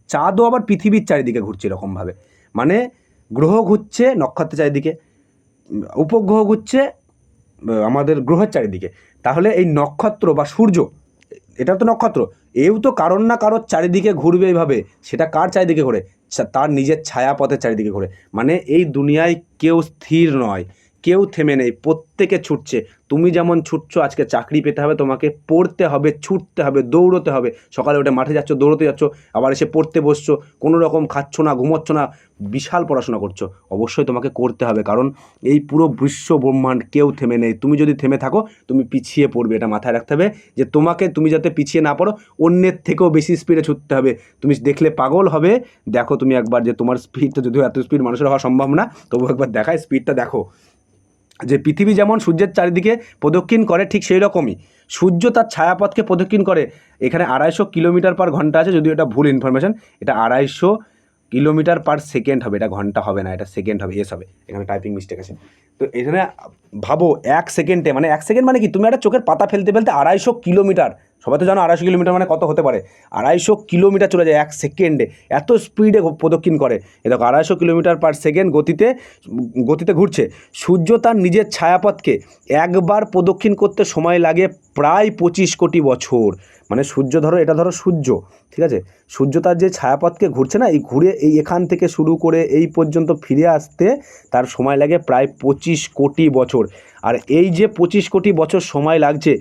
চাঁদও আবার পৃথিবীর চারিদিকে ঘুরছে এরকমভাবে। মানে গ্রহ ঘুরছে নক্ষত্রের চারিদিকে, উপগ্রহ ঘুরছে আমাদের গ্রহের চারিদিকে। তাহলে এই নক্ষত্র বা সূর্য, এটা তো নক্ষত্র, এও তো কারোর না কারোর চারিদিকে ঘুরবে এইভাবে। সেটা কার চারিদিকে ঘোরে? তার নিজের ছায়াপথের চারিদিকে ঘোরে। মানে এই দুনিয়ায় কেউ স্থির নয়, কেউ থেমে নেই, প্রত্যেকে ছুটছে। তুমি যেমন ছুটছো, আজকে চাকরি পেতে হবে, তোমাকে পড়তে হবে, ছুটতে হবে, দৌড়তে হবে। সকালে উঠে মাঠে যাচ্ছ, দৌড়তে যাচ্ছ, আবার এসে পড়তে বসছো, কোনো রকম খাচ্ছ না, ঘুমোচ্ছ না, বিশাল পড়াশোনা করছো। অবশ্যই তোমাকে করতে হবে, কারণ এই পুরো বিশ্ব ব্রহ্মাণ্ড কেউ থেমে নেই। তুমি যদি থেমে থাকো তুমি পিছিয়ে পড়বে, এটা মাথায় রাখতে হবে যে তুমি যাতে পিছিয়ে না পড়ো, অন্যের থেকেও বেশি স্পিডে ছুটতে হবে। তুমি দেখলে পাগল হবে। দেখো তুমি একবার যে তোমার স্পিডটা, যদিও এত স্পিড মানুষের হওয়া সম্ভব না, তবু একবার দেখায় স্পিডটা দেখো। যে পৃথিবী যেমন সূর্যের চারিদিকে প্রদক্ষিণ করে, ঠিক সেই রকমই সূর্য তার ছায়াপথকে প্রদক্ষিণ করে। এখানে 250 কিলোমিটার/ঘন্টা আছে, যদিও এটা ভুল ইনফরমেশন, এটা 250 কিলোমিটার/সেকেন্ড হবে, এটা ঘন্টা হবে না, এটা সেকেন্ড হবে, এস হবে, এখানে টাইপিং মিস্টেক আছে। তো এখানে ভাবো 1 সেকেন্ডে, মানে 1 সেকেন্ড মানে কি, তুমি একটা চোখের পাতা ফেলতে ফেলতে 250 কিলোমিটার, সবাই তো জানো 250 কিলোমিটার মানে কত হতে পারে, 250 কিলোমিটার চলে যায় 1 সেকেন্ডে, এত স্পিডে প্রদক্ষিণ করে। এ দেখো 250 কিলোমিটার/সেকেন্ড গতিতে ঘুরছে। সূর্য তার নিজের ছায়াপথকে একবার প্রদক্ষিণ করতে সময় লাগে প্রায় 25 কোটি বছর। মানে সূর্য এটা ধরো সূর্য, ঠিক আছে, সূর্য তার যে ছায়াপথকে ঘুরছে না, এই ঘুরে এখান থেকে শুরু করে এই পর্যন্ত ফিরে আসতে তার সময় লাগে প্রায় 25 কোটি বছর। আর এই যে 25 কোটি বছর সময় লাগছে,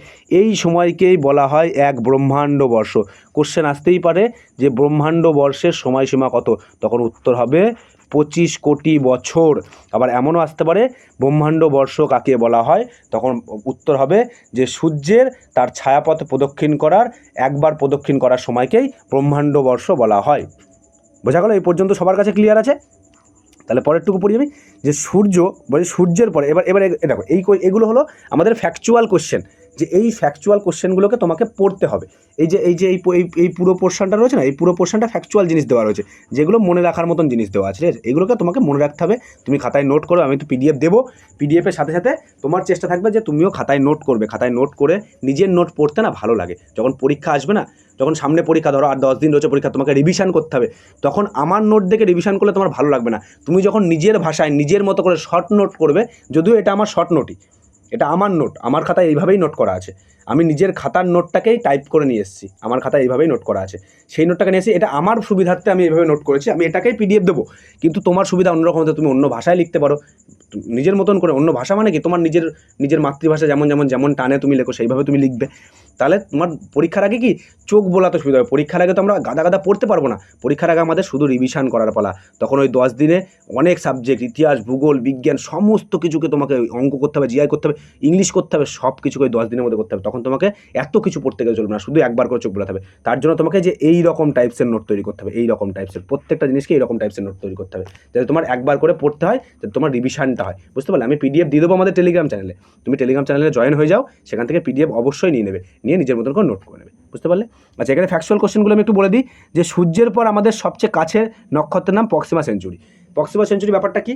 এই সময়কেই বলা হয় এক ব্রহ্মাণ্ড বর্ষ। কোশ্চেন আসতেই পারে যে ব্রহ্মাণ্ড বর্ষের সময়সীমা কত, তখন উত্তর হবে 25 কোটি বছর। আবার এমনও আসতে পারে ব্রহ্মাণ্ড বর্ষ কাকে বলা হয়, তখন উত্তর হবে যে সূর্যের তার ছায়াপথে একবার প্রদক্ষিণ করার সময়কেই ব্রহ্মাণ্ড বর্ষ বলা হয়। বোঝা গেল? এই পর্যন্ত সবার কাছে ক্লিয়ার আছে? তাহলে পরেরটুকু পড়ি আমি, যে সূর্যের পরে এবার দেখো এগুলো হলো আমাদের ফ্যাকচুয়াল কোশ্চেন, যে এই ফ্যাকচুয়াল কোশ্চেনগুলোকে তোমাকে পড়তে হবে। এই পুরো পোর্শনটা রয়েছে না, এই পুরো পোর্শনটা ফ্যাকচুয়াল জিনিস দেওয়া রয়েছে, যেগুলো মনে রাখার মতন জিনিস দেওয়া আছে, ঠিক আছে, এগুলোকে তোমাকে মনে রাখতে হবে। তুমি খাতায় নোট করো, আমি তো পিডিএফ দেবো, পিডিএফের সাথে সাথে তোমার চেষ্টা থাকবে যে তুমিও খাতায় নোট করবে। খাতায় নোট করে নিজের নোট পড়তে না ভালো লাগে। যখন পরীক্ষা আসবে না, যখন সামনে পরীক্ষা, ধরো আর 10 দিন রয়েছে পরীক্ষা, তোমাকে রিভিশন করতে হবে, তখন আমার নোট দেখে রিভিশন করলে তোমার ভালো লাগবে না। তুমি যখন নিজের ভাষায় নিজের মতো করে শর্ট নোট করবে, যদিও এটা আমার শর্ট নোটই, এটা আমার নোট, আমার খাতায় এইভাবেই নোট করা আছে, আমি নিজের খাতার নোটটাকেই টাইপ করে নিয়ে এসেছি, আমার খাতায় এইভাবেই নোট করা আছে, সেই নোটটাকে নিয়ে এসেছি, এটা আমার সুবিধার্থে আমি এইভাবে নোট করেছি, আমি এটাকেই পিডিএফ দেবো। কিন্তু তোমার সুবিধা অন্যরকম হতে, তুমি অন্য ভাষায় লিখতে পারো, নিজের মতন করে। অন্য ভাষা মানে কি, তোমার নিজের মাতৃভাষা যেমন টানে তুমি লেখো, সেইভাবে তুমি লিখবে। তাহলে তোমার পরীক্ষার আগে কি চোখ বোলাতে সুবিধা হবে। পরীক্ষার আগে তো আমরা গাদা পড়তে পারবো না, পরীক্ষার আগে আমাদের শুধু রিভিশন করার পালা। তখন ওই 10 দিনে অনেক সাবজেক্ট, ইতিহাস, ভূগোল, বিজ্ঞান, সমস্ত কিছুকে তোমাকে অঙ্ক করতে হবে, জিআই করতে হবে, ইংলিশ করতে হবে, সব কিছুকে ওই 10 দিনের মধ্যে করতে হবে। তখন তোমাকে এত কিছু পড়তে গেলে চলবে না, শুধু একবার করে চোখ বোলাতে হবে। তার জন্য তোমাকে যে এই রকম টাইপসের নোট তৈরি করতে হবে, এই রকম টাইপসের প্রত্যেকটা জিনিসকে এইরকম টাইপসের নোট তৈরি করতে হবে, যাতে তোমার একবার করে পড়তে হয়, যাতে তোমার রিভিশনটা হয়। বুঝতে পারলে? আমি পিডিএফ দিয়ে দেবো আমাদের টেলিগ্রাম চ্যানেলে, তুমি টেলিগ্রাম চ্যানেলে জয়েন হয়ে যাও, সেখান থেকে পিডিএফ অবশ্যই নিয়ে নেবে, নিয়ে নিজের মতন করে নোট করে নেবে। বুঝতে পারলে? আচ্ছা, এখানে ফ্যাকচুয়াল কোশ্চেনগুলো আমি একটু বলে দিই, যে সূর্যের পর আমাদের সবচেয়ে কাছের নক্ষত্রের নাম প্রক্সিমা সেঞ্চুরি। প্রক্সিমা সেঞ্চুরি ব্যাপারটা কি,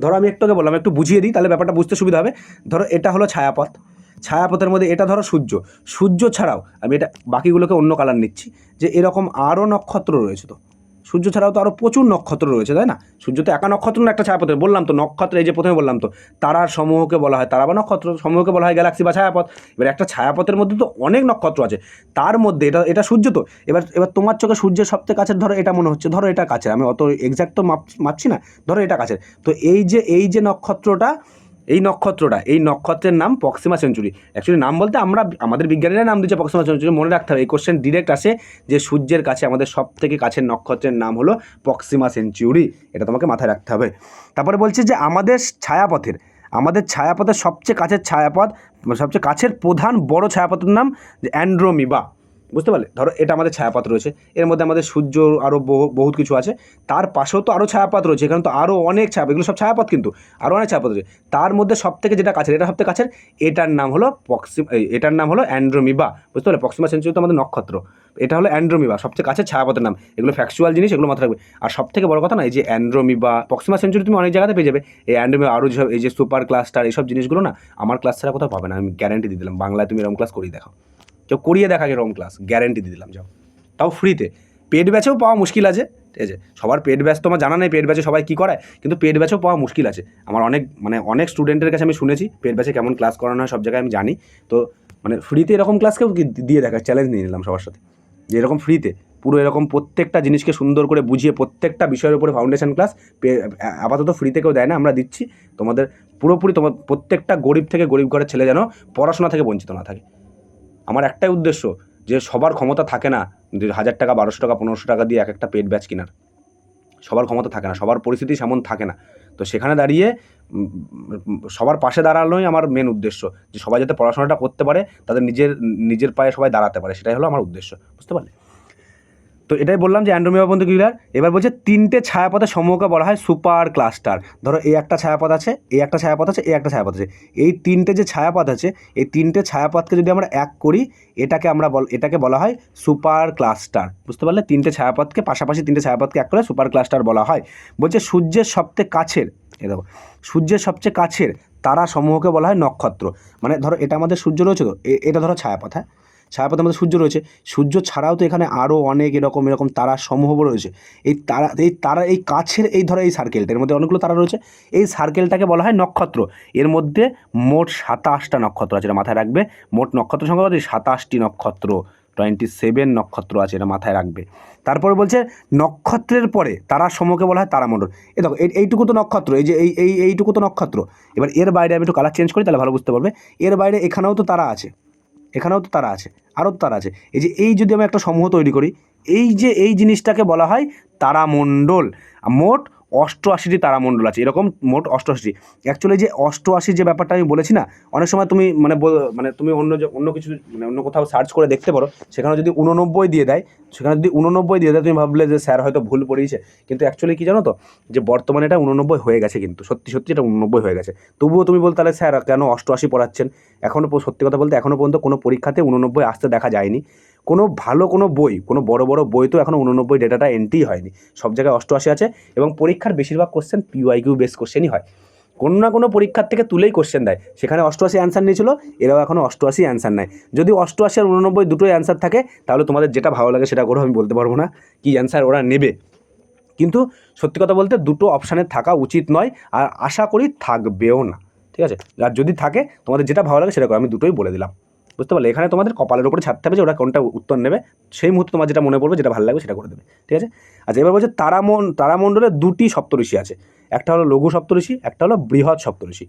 ধরো আমি একটু আগে বললাম, একটু বুঝিয়ে দিই, তাহলে ব্যাপারটা বুঝতে সুবিধা হবে। ধরো এটা হলো ছায়াপথ, ছায়াপথের মধ্যে এটা ধরো সূর্য ছাড়াও আমি এটা বাকিগুলোকে অন্য কালার নিচ্ছি, যে এরকম আরও নক্ষত্র রয়েছে। তো সূর্য ছাড়াও তো আরও প্রচুর নক্ষত্র রয়েছে, তাই না? সূর্য তো একা নক্ষত্র না, একটা ছায়াপথের, বললাম তো নক্ষত্র, এই যে প্রথমে বললাম তো তারার সমূহকে বলা হয়, তারা বা নক্ষত্র সমূহকে বলা হয় গ্যালাক্সি বা ছায়াপথ। এবার একটা ছায়াপথের মধ্যে তো অনেক নক্ষত্র আছে, তার মধ্যে এটা সূর্য। তো এবার তোমার চোখে সূর্যের সবচেয়ে কাছের ধরো এটা মনে হচ্ছে, ধরো এটা কাছে, আমি অত এক্স্যাক্ট তো মাপছি না, ধরো এটা কাছে। তো এই যে নক্ষত্রটা, এই নক্ষত্রের নাম প্রক্সিমা সেঞ্চুরি। অ্যাকচুয়ালি নাম বলতে আমাদের বিজ্ঞানীরা নাম দিচ্ছে প্রক্সিমা সেঞ্চুরি, মনে রাখতে হবে। এই কোশ্চেন ডিরেক্ট আসে যে সূর্যের কাছে আমাদের সব থেকে কাছের নক্ষত্রের নাম হলো প্রক্সিমা সেঞ্চুরি, এটা তোমাকে মাথায় রাখতে হবে। তারপরে বলছে যে আমাদের ছায়াপথের সবচেয়ে কাছের প্রধান বড় ছায়াপথের নাম যে অ্যান্ড্রোমিবা। বুঝতে পারলে? ধরো এটা আমাদের ছায়াপথ রয়েছে, এর মধ্যে আমাদের সূর্য আরও বহুত কিছু আছে, তার পাশেও তো আরও ছায়াপথ রয়েছে, এখানে তো আরও অনেক ছায়াপথ, এগুলো সব ছায়াপথ, কিন্তু আরও অনেক ছায়াপথ রয়েছে। তার মধ্যে সবথেকে যেটা কাছের, এটা সবথেকে কাছের, এটার নাম হলো অ্যান্ড্রোমিবা। বুঝতে পারলে? প্রক্সিমা সেঞ্চুরি তো আমাদের নক্ষত্র, এটা হলো অ্যান্ড্রোমিবা, সবচেয়ে কাছের ছায়াপথের নাম। এগুলো ফ্যাকচুয়াল জিনিস, এগুলো মাথায় রাখবে। আর সবথেকে বড় কথা না, এই যে অ্যান্ড্রোমিবা, প্রক্সিমা সেঞ্চুরি তুমি অনেক জায়গাতে পেয়ে যাবে, এই অ্যান্ড্রোমিবা আরও যেসব, এই যে সুপার ক্লাস্টার, এইসব জিনিসগুলো না আমার ক্লাস ছাড়া কোথাও পাবে না, আমি গ্যারান্টি দিয়ে দিলাম। বাংলায় তুমি এরকম ক্লাস করিয়ে দেখাও, কেউ করিয়ে দেখা এরকম ক্লাস, গ্যারেন্টি দিয়ে দিলাম, যাও, তাও ফ্রিতে। পেড ব্যাচেও পাওয়া মুশকিল আছে, ঠিক আছে? সবার পেড ব্যাচ তোমার জানা নেই, পেড ব্যাচে সবাই কী করায়, কিন্তু পেড ব্যাচেও পাওয়া মুশকিল আছে। আমার অনেক স্টুডেন্টের কাছে আমি শুনেছি পেড ব্যাচে কেমন ক্লাস করানো হয়, সব জায়গায় আমি জানি। তো ফ্রিতে এরকম ক্লাসকেও দিয়ে দেখা, চ্যালেঞ্জ নিয়ে নিলাম সবার সাথে, যে এরকম ফ্রিতে পুরো এরকম প্রত্যেকটা জিনিসকে সুন্দর করে বুঝিয়ে, প্রত্যেকটা বিষয়ের উপরে ফাউন্ডেশন ক্লাস আপাতত ফ্রিতে কেউ দেয় না, আমরা দিচ্ছি তোমাদের পুরোপুরি। তোমার প্রত্যেকটা গরিব থেকে গরিব ঘরের ছেলে যেন পড়াশোনা থেকে বঞ্চিত না থাকে। আমার একটাই উদ্দেশ্য, যে সবার ক্ষমতা থাকে না 1000 টাকা, 1200 টাকা, 1500 টাকা দিয়ে একটা পেড ব্যাচ কেনার, সবার ক্ষমতা থাকে না, সবার পরিস্থিতি সেমন থাকে না। তো সেখানে দাঁড়িয়ে সবার পাশে দাঁড়ানোই আমার মেন উদ্দেশ্য, যে সবাই যাতে পড়াশোনাটা করতে পারে, তাদের নিজের পায়ে সবাই দাঁড়াতে পারে, সেটাই হলো আমার উদ্দেশ্য। বুঝতে পারলে? তো এটাই বললাম যে অ্যান্ড্রোমিবা পর্যন্ত ক্লিয়ার। এবার বলছে 3টে ছায়াপথের সমূহকে বলা হয় সুপার ক্লাস্টার। ধরো এই একটা ছায়াপথ আছে, এই একটা ছায়াপথ আছে, এই একটা ছায়াপথ আছে, এই 3টে যে ছায়াপথ আছে, এই 3টে ছায়াপথকে যদি আমরা এক করি, এটাকে বলা হয় সুপার ক্লাস্টার। বুঝতে পারলে? 3টে ছায়াপথকে, পাশাপাশি 3টে ছায়াপথকে এক করে সুপার ক্লাস্টার বলা হয়। বলছে সূর্যের সবচেয়ে কাছের, সূর্যের সবচেয়ে কাছের তারা সমূহকে বলা হয় নক্ষত্র। মানে ধরো এটা আমাদের সূর্য রয়েছে, তো এটা ধরো ছায়াপথ, হ্যাঁ, ছায়াপথের মধ্যে সূর্য রয়েছে, সূর্য ছাড়াও তো এখানে আরও অনেক এরকম তারা সমূহ রয়েছে। এই কাছের ধরো এই সার্কেলটা, এর মধ্যে অনেকগুলো তারা রয়েছে, এই সার্কেলটাকে বলা হয় নক্ষত্র। এর মধ্যে মোট 27টা নক্ষত্র আছে, এটা মাথায় রাখবে। মোট নক্ষত্র সংখ্যা কত? 27টি নক্ষত্র, 27 নক্ষত্র আছে, এটা মাথায় রাখবে। তারপরে বলছে নক্ষত্রের পরে তারা সমূহকে বলা হয় তারামণ্ডল। দেখো এইটুকু তো নক্ষত্র, এই যে এইটুকু তো নক্ষত্র। এবার এর বাইরে আমি একটু কালার চেঞ্জ করি, তাহলে ভালো বুঝতে পারবে। এর বাইরে এখানেও তো তারা আছে, আরও তারা আছে। এই যদি আমি একটা সমূহ তৈরি করি, এই জিনিসটাকে বলা হয় তারামণ্ডল। মোট 88টি তারামণ্ডল আছে, এরকম মোট 88টি। অ্যাকচুয়ালি যে 88 যে ব্যাপারটা আমি বলেছি না, অনেক সময় তুমি তুমি অন্য কিছু অন্য কোথাও সার্চ করে দেখতে পারো, সেখানে যদি 89 দিয়ে দেয়, তুমি ভাবলে যে স্যার হয়তো ভুল পড়িয়েছে, কিন্তু অ্যাকচুয়ালি কী জানো তো, যে বর্তমানে এটা 89 হয়ে গেছে, কিন্তু সত্যি এটা 89 হয়ে গেছে। তবুও তুমি বলতে, তাহলে স্যার কেন 88 পড়াচ্ছেন? এখনও সত্যি কথা বলতে এখনও পর্যন্ত কোনো পরীক্ষাতে 89 আসতে দেখা যায়নি। কোনো বড় বই তো এখনও 89 ডেটাটা এন্ট্রি হয়নি, সব জায়গায় 88 আছে। এবং পরীক্ষার বেশিরভাগ কোশ্চেন PYQ বেস কোশ্চেনই হয়, কোনো না কোনো পরীক্ষার থেকে তুলেই কোশ্চেন দেয়। সেখানে 88 অ্যান্সার নিয়েছিল, এরাও এখনও 88 অ্যান্সার নেয়। যদি 88 আর 89 দুটোই অ্যান্সার থাকে, তাহলে তোমাদের যেটা ভালো লাগে সেটা করো, আমি বলতে পারবো না কী অ্যান্সার ওরা নেবে। কিন্তু সত্যি কথা বলতে দুটো অপশানে থাকা উচিত নয়, আর আশা করি থাকবেও না। ঠিক আছে? আর যদি থাকে তোমাদের যেটা ভালো লাগে সেটা করো, আমি দুটোই বলে দিলাম, বুঝতে পারলে? এখানে তোমাদের কপালের উপরে ছাড়তে হবে যে ওরা কোনটা উত্তর নেবে, সেই মুহূর্তে তোমার যেটা মনে পড়বে, যেটা ভালো লাগবে সেটা করে দেবে, ঠিক আছে? আচ্ছা, এবার বলছে তারামণ্ডলে দুটি সপ্তর্ষি আছে, একটা হলো লঘু সপ্তর্ষি, একটা হলো বৃহৎ সপ্তর্ষি।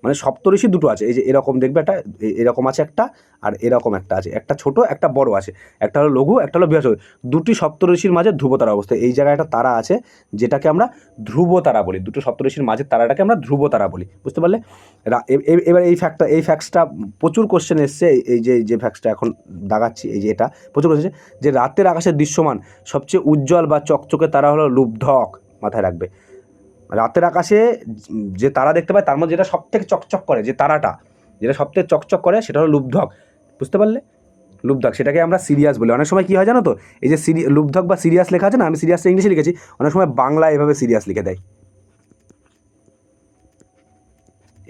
মানে সপ্তর্ষি দুটো আছে, এই যে এরকম দেখবে, একটা এরকম আছে একটা, আর এরকম একটা আছে, একটা ছোট একটা বড় আছে, একটা হলো লঘু, একটা হলো বৃহৎ। দুটি সপ্তর্ষির মাঝে ধ্রুবতারা অবস্থা, এই জায়গায় একটা তারা আছে যেটাকে আমরা ধ্রুব তারা বলি, দুটো সপ্তর্ষির মাঝে তারাটাকে আমরা ধ্রুব তারা বলি, বুঝতে পারলে? এবার এই ফ্যাক্টসটা প্রচুর কোশ্চেন এসছে, যে ফ্যাক্টসটা এখন দাগাচ্ছি, এই যে এটা প্রচুর কোশ্চেন, যে রাতের আকাশে দৃশ্যমান সবচেয়ে উজ্জ্বল বা চকচকে তারা হলো লুব্ধক, মাথায় রাখবে। রাতের আকাশে যে তারা দেখতে পায় তার মধ্যে যেটা সবথেকে চকচক করে, যে তারাটা যেটা সবথেকে চকচক করে সেটা হলো লুব্ধক, বুঝতে পারলে? লুব্ধক, সেটাকে আমরা সিরিয়াস বলি। অনেক সময় কী হয় জানো তো, এই যে লুব্ধক বা সিরিয়াস লেখা আছে না, আমি সিরিয়াসটা ইংলিশে লিখেছি, অনেক সময় বাংলায় এভাবে সিরিয়াস লিখে দেয়,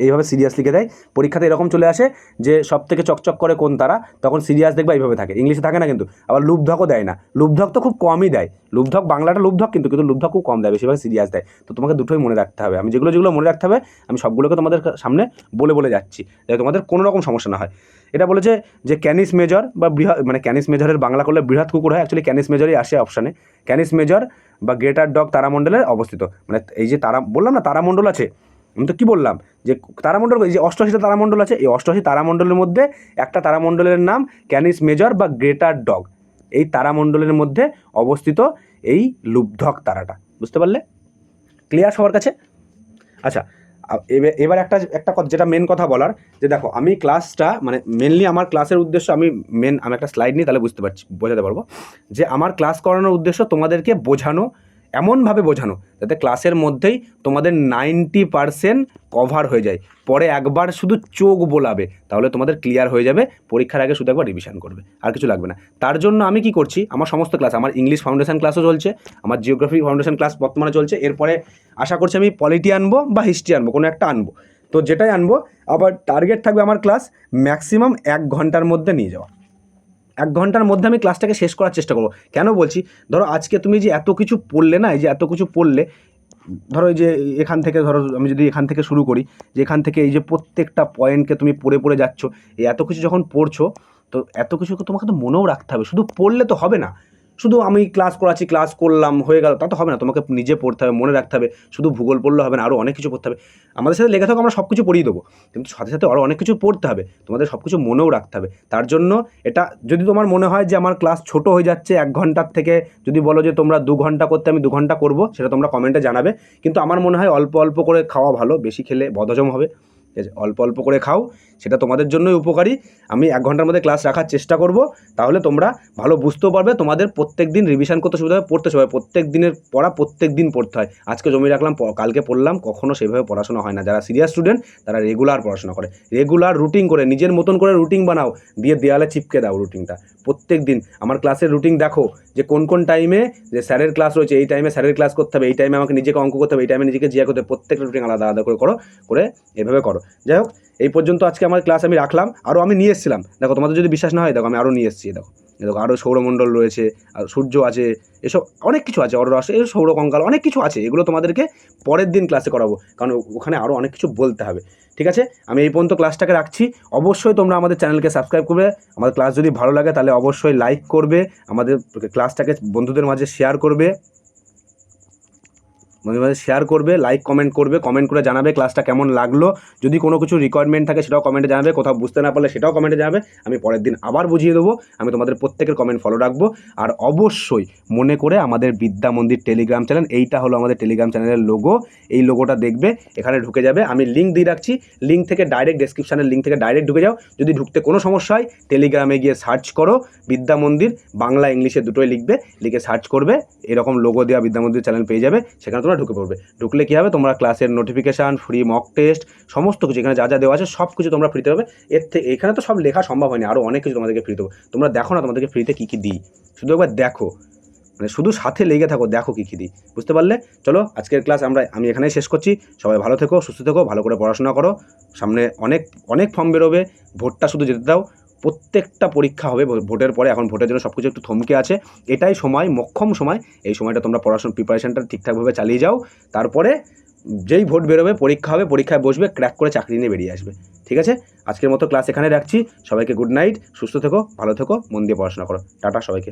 এইভাবে সিরিয়াস লিখে দেয়। পরীক্ষাতে এরকম চলে আসে যে সব থেকে চকচক করে কোন তারা, তখন সিরিয়াস দেখবা এইভাবে থাকে, ইংলিশে থাকে না কিন্তু। আবার লুব্ধকও দেয় না, লুব্ধক তো খুব কমই দেয়, লুব্ধক বাংলাটা লুব্ধক, কিন্তু লুব্ধক খুব কম দেয়, বেশিরভাগ সিরিয়াস দেয়। তো তোমাকে দুটোই মনে রাখতে হবে, আমি যেগুলো মনে রাখতে হবে আমি সবগুলোকে তোমাদের সামনে বলে যাচ্ছি, যাতে তোমাদের কোনো রকম সমস্যা না হয়। এটা বলেছে যে ক্যানিস মেজর বা বৃহৎ, মানে ক্যানিস মেজরের বাংলা করলে বৃহৎ কুকুর হয়, অ্যাকচুয়ালি ক্যানিস মেজরই আসে অপশানে। ক্যানিস মেজর বা গ্রেটার ডগ তারামণ্ডলের অবস্থিত, মানে এই যে তারা বললাম না তারামণ্ডল আছে, আমি তো কী বললাম যে তারামণ্ডল, এই যে 88টা তারামণ্ডল আছে, এই 88 তারামণ্ডলের মধ্যে একটা তারামণ্ডলের নাম ক্যানিস মেজর বা গ্রেটার ডগ, এই তারামণ্ডলের মধ্যে অবস্থিত এই লুব্ধক তারাটা, বুঝতে পারলে? ক্লিয়ার সবার কাছে? আচ্ছা, এবার একটা কথা, যেটা মেন কথা বলার, যে দেখো আমি ক্লাসটা, মানে মেনলি আমার ক্লাসের উদ্দেশ্য, আমি একটা স্লাইড নিই, তাহলে বোঝাতে পারবো যে আমার ক্লাস করানোর উদ্দেশ্য তোমাদেরকে বোঝানো, এমনভাবে বোঝানো যাতে ক্লাসের মধ্যেই তোমাদের 90% কভার হয়ে যায়, পরে একবার শুধু চোখ বোলাবে, তাহলে তোমাদের ক্লিয়ার হয়ে যাবে, পরীক্ষার আগে শুধু একবার রিভিশন করবে, আর কিছু লাগবে না। তার জন্য আমি কি করছি, আমার সমস্ত ক্লাস, আমার ইংলিশ ফাউন্ডেশন ক্লাসও চলছে, আমার জিওগ্রাফি ফাউন্ডেশন ক্লাস বর্তমানে চলছে, এরপরে আশা করছি আমি পলিটি আনবো বা হিস্ট্রি আনবো, কোনো একটা আনবো, তো যেটাই আনবো আবার টার্গেট থাকবে আমার ক্লাস ম্যাক্সিমাম 1 ঘন্টার মধ্যে নিয়ে যাওয়া, 1 ঘন্টার মধ্যে আমি ক্লাসটাকে শেষ করার চেষ্টা করবো। কেন বলছি, ধরো আজকে তুমি যে এত কিছু পড়লে না, এই যে এত কিছু পড়লে, ধরো এই যে এখান থেকে, ধরো আমি যদি এখান থেকে শুরু করি, যে এখান থেকে এই যে প্রত্যেকটা পয়েন্টকে তুমি পড়ে যাচ্ছ, এই এত কিছু যখন পড়ছো, তো এত কিছুকে তোমাকে তো মনেও রাখতে হবে, শুধু পড়লে তো হবে না, শুধু আমি ক্লাস করাচ্ছি, ক্লাস করলাম, হয়ে গেল, তা তো হবে না, তোমাকে নিজে পড়তে হবে, মনে রাখতে হবে, শুধু ভূগোল পড়লে হবে না, আরও অনেক কিছু পড়তে হবে। আমাদের সাথে লেখা থাকো, আমরা সব কিছু পড়িয়ে দেবো, কিন্তু সাথে সাথে আরও অনেক কিছু পড়তে হবে, তোমাদের সব কিছু মনেও রাখতে হবে। তার জন্য এটা, যদি তোমার মনে হয় যে আমার ক্লাস ছোট হয়ে যাচ্ছে 1 ঘন্টার থেকে, যদি বলো যে তোমরা 2 ঘন্টা করতে, আমি 2 ঘন্টা করবো, সেটা তোমরা কমেন্টে জানাবে। কিন্তু আমার মনে হয় অল্প অল্প করে খাওয়া ভালো, বেশি খেলে বদহজম হবে, ঠিক আছে? অল্প অল্প করে খাও, সেটা তোমাদের জন্যই উপকারী। আমি 1 ঘন্টার মধ্যে ক্লাস রাখার চেষ্টা করব, তাহলে তোমরা ভালো বুঝতেও পারবে, তোমাদের প্রত্যেক দিন রিভিশন করতে সুবিধা হবে, পড়তে সুবিধা হবে। প্রত্যেক দিনের পড়া প্রত্যেক দিন পড়তে হয়, আজকে জমিয়ে রাখলাম, কালকে পড়লাম, কখনো সেভাবে পড়াশোনা হয় না। যারা সিরিয়াস স্টুডেন্ট তারা রেগুলার পড়াশোনা করে, রেগুলার রুটিন করে, নিজের মতন করে রুটিন বানাও, দিয়ে দেওয়ালে চিপকে দাও রুটিনটা। প্রত্যেক দিন আমার ক্লাসের রুটিন দেখো, যে কোন কোন টাইমে যে স্যারের ক্লাস রয়েছে, এই টাইমে স্যারের ক্লাস করতে হবে, এই টাইমে আমাকে নিজেকে অঙ্ক করতে হবে, এই টাইমে নিজেকে জিয়া করতে হবে, প্রত্যেকটা রুটিন আলাদা আলাদা করে এভাবে করো। যাই হোক, এই পর্যন্ত আজকে আমার ক্লাস আমি রাখলাম, আরও আমি নিয়ে এসেছিলাম, দেখো তোমাদের যদি বিশ্বাস না হয়, দেখো আমি আরও নিয়ে এসেছি, দেখো আরও সৌরমণ্ডল রয়েছে, আর সূর্য আছে, এসব অনেক কিছু আছে, অররাস, এই সৌরকঙ্কাল, অনেক কিছু আছে, এগুলো তোমাদেরকে পরের দিন ক্লাসে করাবো, কারণ ওখানে আরও অনেক কিছু বলতে হবে, ঠিক আছে? আমি এই পর্যন্ত ক্লাসটাকে রাখছি। অবশ্যই তোমরা আমাদের চ্যানেলকে সাবস্ক্রাইব করবে, আমাদের ক্লাস যদি ভালো লাগে তাহলে অবশ্যই লাইক করবে, আমাদের ক্লাসটাকে বন্ধুদের মাঝে শেয়ার করবে, শেয়ার করবে, লাইক কমেন্ট করবে, কমেন্ট করে জানাবে ক্লাসটা কেমন লাগলো। যদি কোনো কিছু রিকোয়ারমেন্ট থাকে সেটাও কমেন্টে জানাবে, কোথাও বুঝতে না পারলে সেটাও কমেন্টে জানাবে, আমি পরের দিন আবার বুঝিয়ে দেবো। আমি তোমাদের প্রত্যেকের কমেন্ট ফলো রাখবো। আর অবশ্যই মনে করে আমাদের বিদ্যা মন্দির টেলিগ্রাম চ্যানেল, এইটা হলো আমাদের টেলিগ্রাম চ্যানেলের লোগো, এই লোগোটা দেখবে, এখানে ঢুকে যাবে, আমি লিঙ্ক দিয়ে রাখছি, লিঙ্ক থেকে ডাইরেক্ট ডেসক্রিপশানের লিঙ্ক থেকে ডাইরেক্ট ঢুকে যাও। যদি ঢুকতে কোনো সমস্যা হয়, টেলিগ্রামে গিয়ে সার্চ করো বিদ্যা মন্দির, বাংলা ইংলিশে দুটোই লিখবে, লিখে সার্চ করবে, এরকম লোগো দেওয়া বিদ্যা মন্দির চ্যানেল পেয়ে যাবে, সেখানে ঢুকে পড়বে। ঢুকলে কী হবে, তোমরা ক্লাসের নোটিফিকেশান, ফ্রি মক টেস্ট, সমস্ত কিছু এখানে যা যা দেওয়া আছে সব কিছু তোমরা ফ্রিতে পাবে। এর থেকে এখানে তো সব লেখা সম্ভব হয়নি, আরও অনেক কিছু তোমাদেরকে ফ্রিতে দেবো। তোমরা দেখো না তোমাদেরকে ফ্রিতে কী কী দিই, শুধু একবার দেখো, মানে শুধু সাথে লেগে থাকো, দেখো কী কী দিই, বুঝতে পারলে? চলো আজকের ক্লাস আমি এখানেই শেষ করছি। সবাই ভালো থেকো, সুস্থ থেকো, ভালো করে পড়াশোনা করো। সামনে অনেক অনেক ফর্ম বেরোবে, ভোটটা শুধু যেতে দাও, প্রত্যেকটা পরীক্ষা হবে ভোটের পরে, এখন ভোটের জন্য সব কিছু একটু থমকে আছে, এটাই সময়, মোক্ষম সময়, এই সময়টা তোমরা পড়াশোনা প্রিপারেশনটা ঠিকঠাকভাবে চালিয়ে যাও, তারপরে যেই ভোট বেরোবে পরীক্ষা হবে, পরীক্ষায় বসবে, ক্র্যাক করে চাকরি নিয়ে বেরিয়ে আসবে। ঠিক আছে, আজকের মতো ক্লাস এখানে রাখছি। সবাইকে গুড নাইট, সুস্থ থেকো, ভালো থেকো, মন দিয়ে পড়াশোনা করো। টাটা সবাইকে।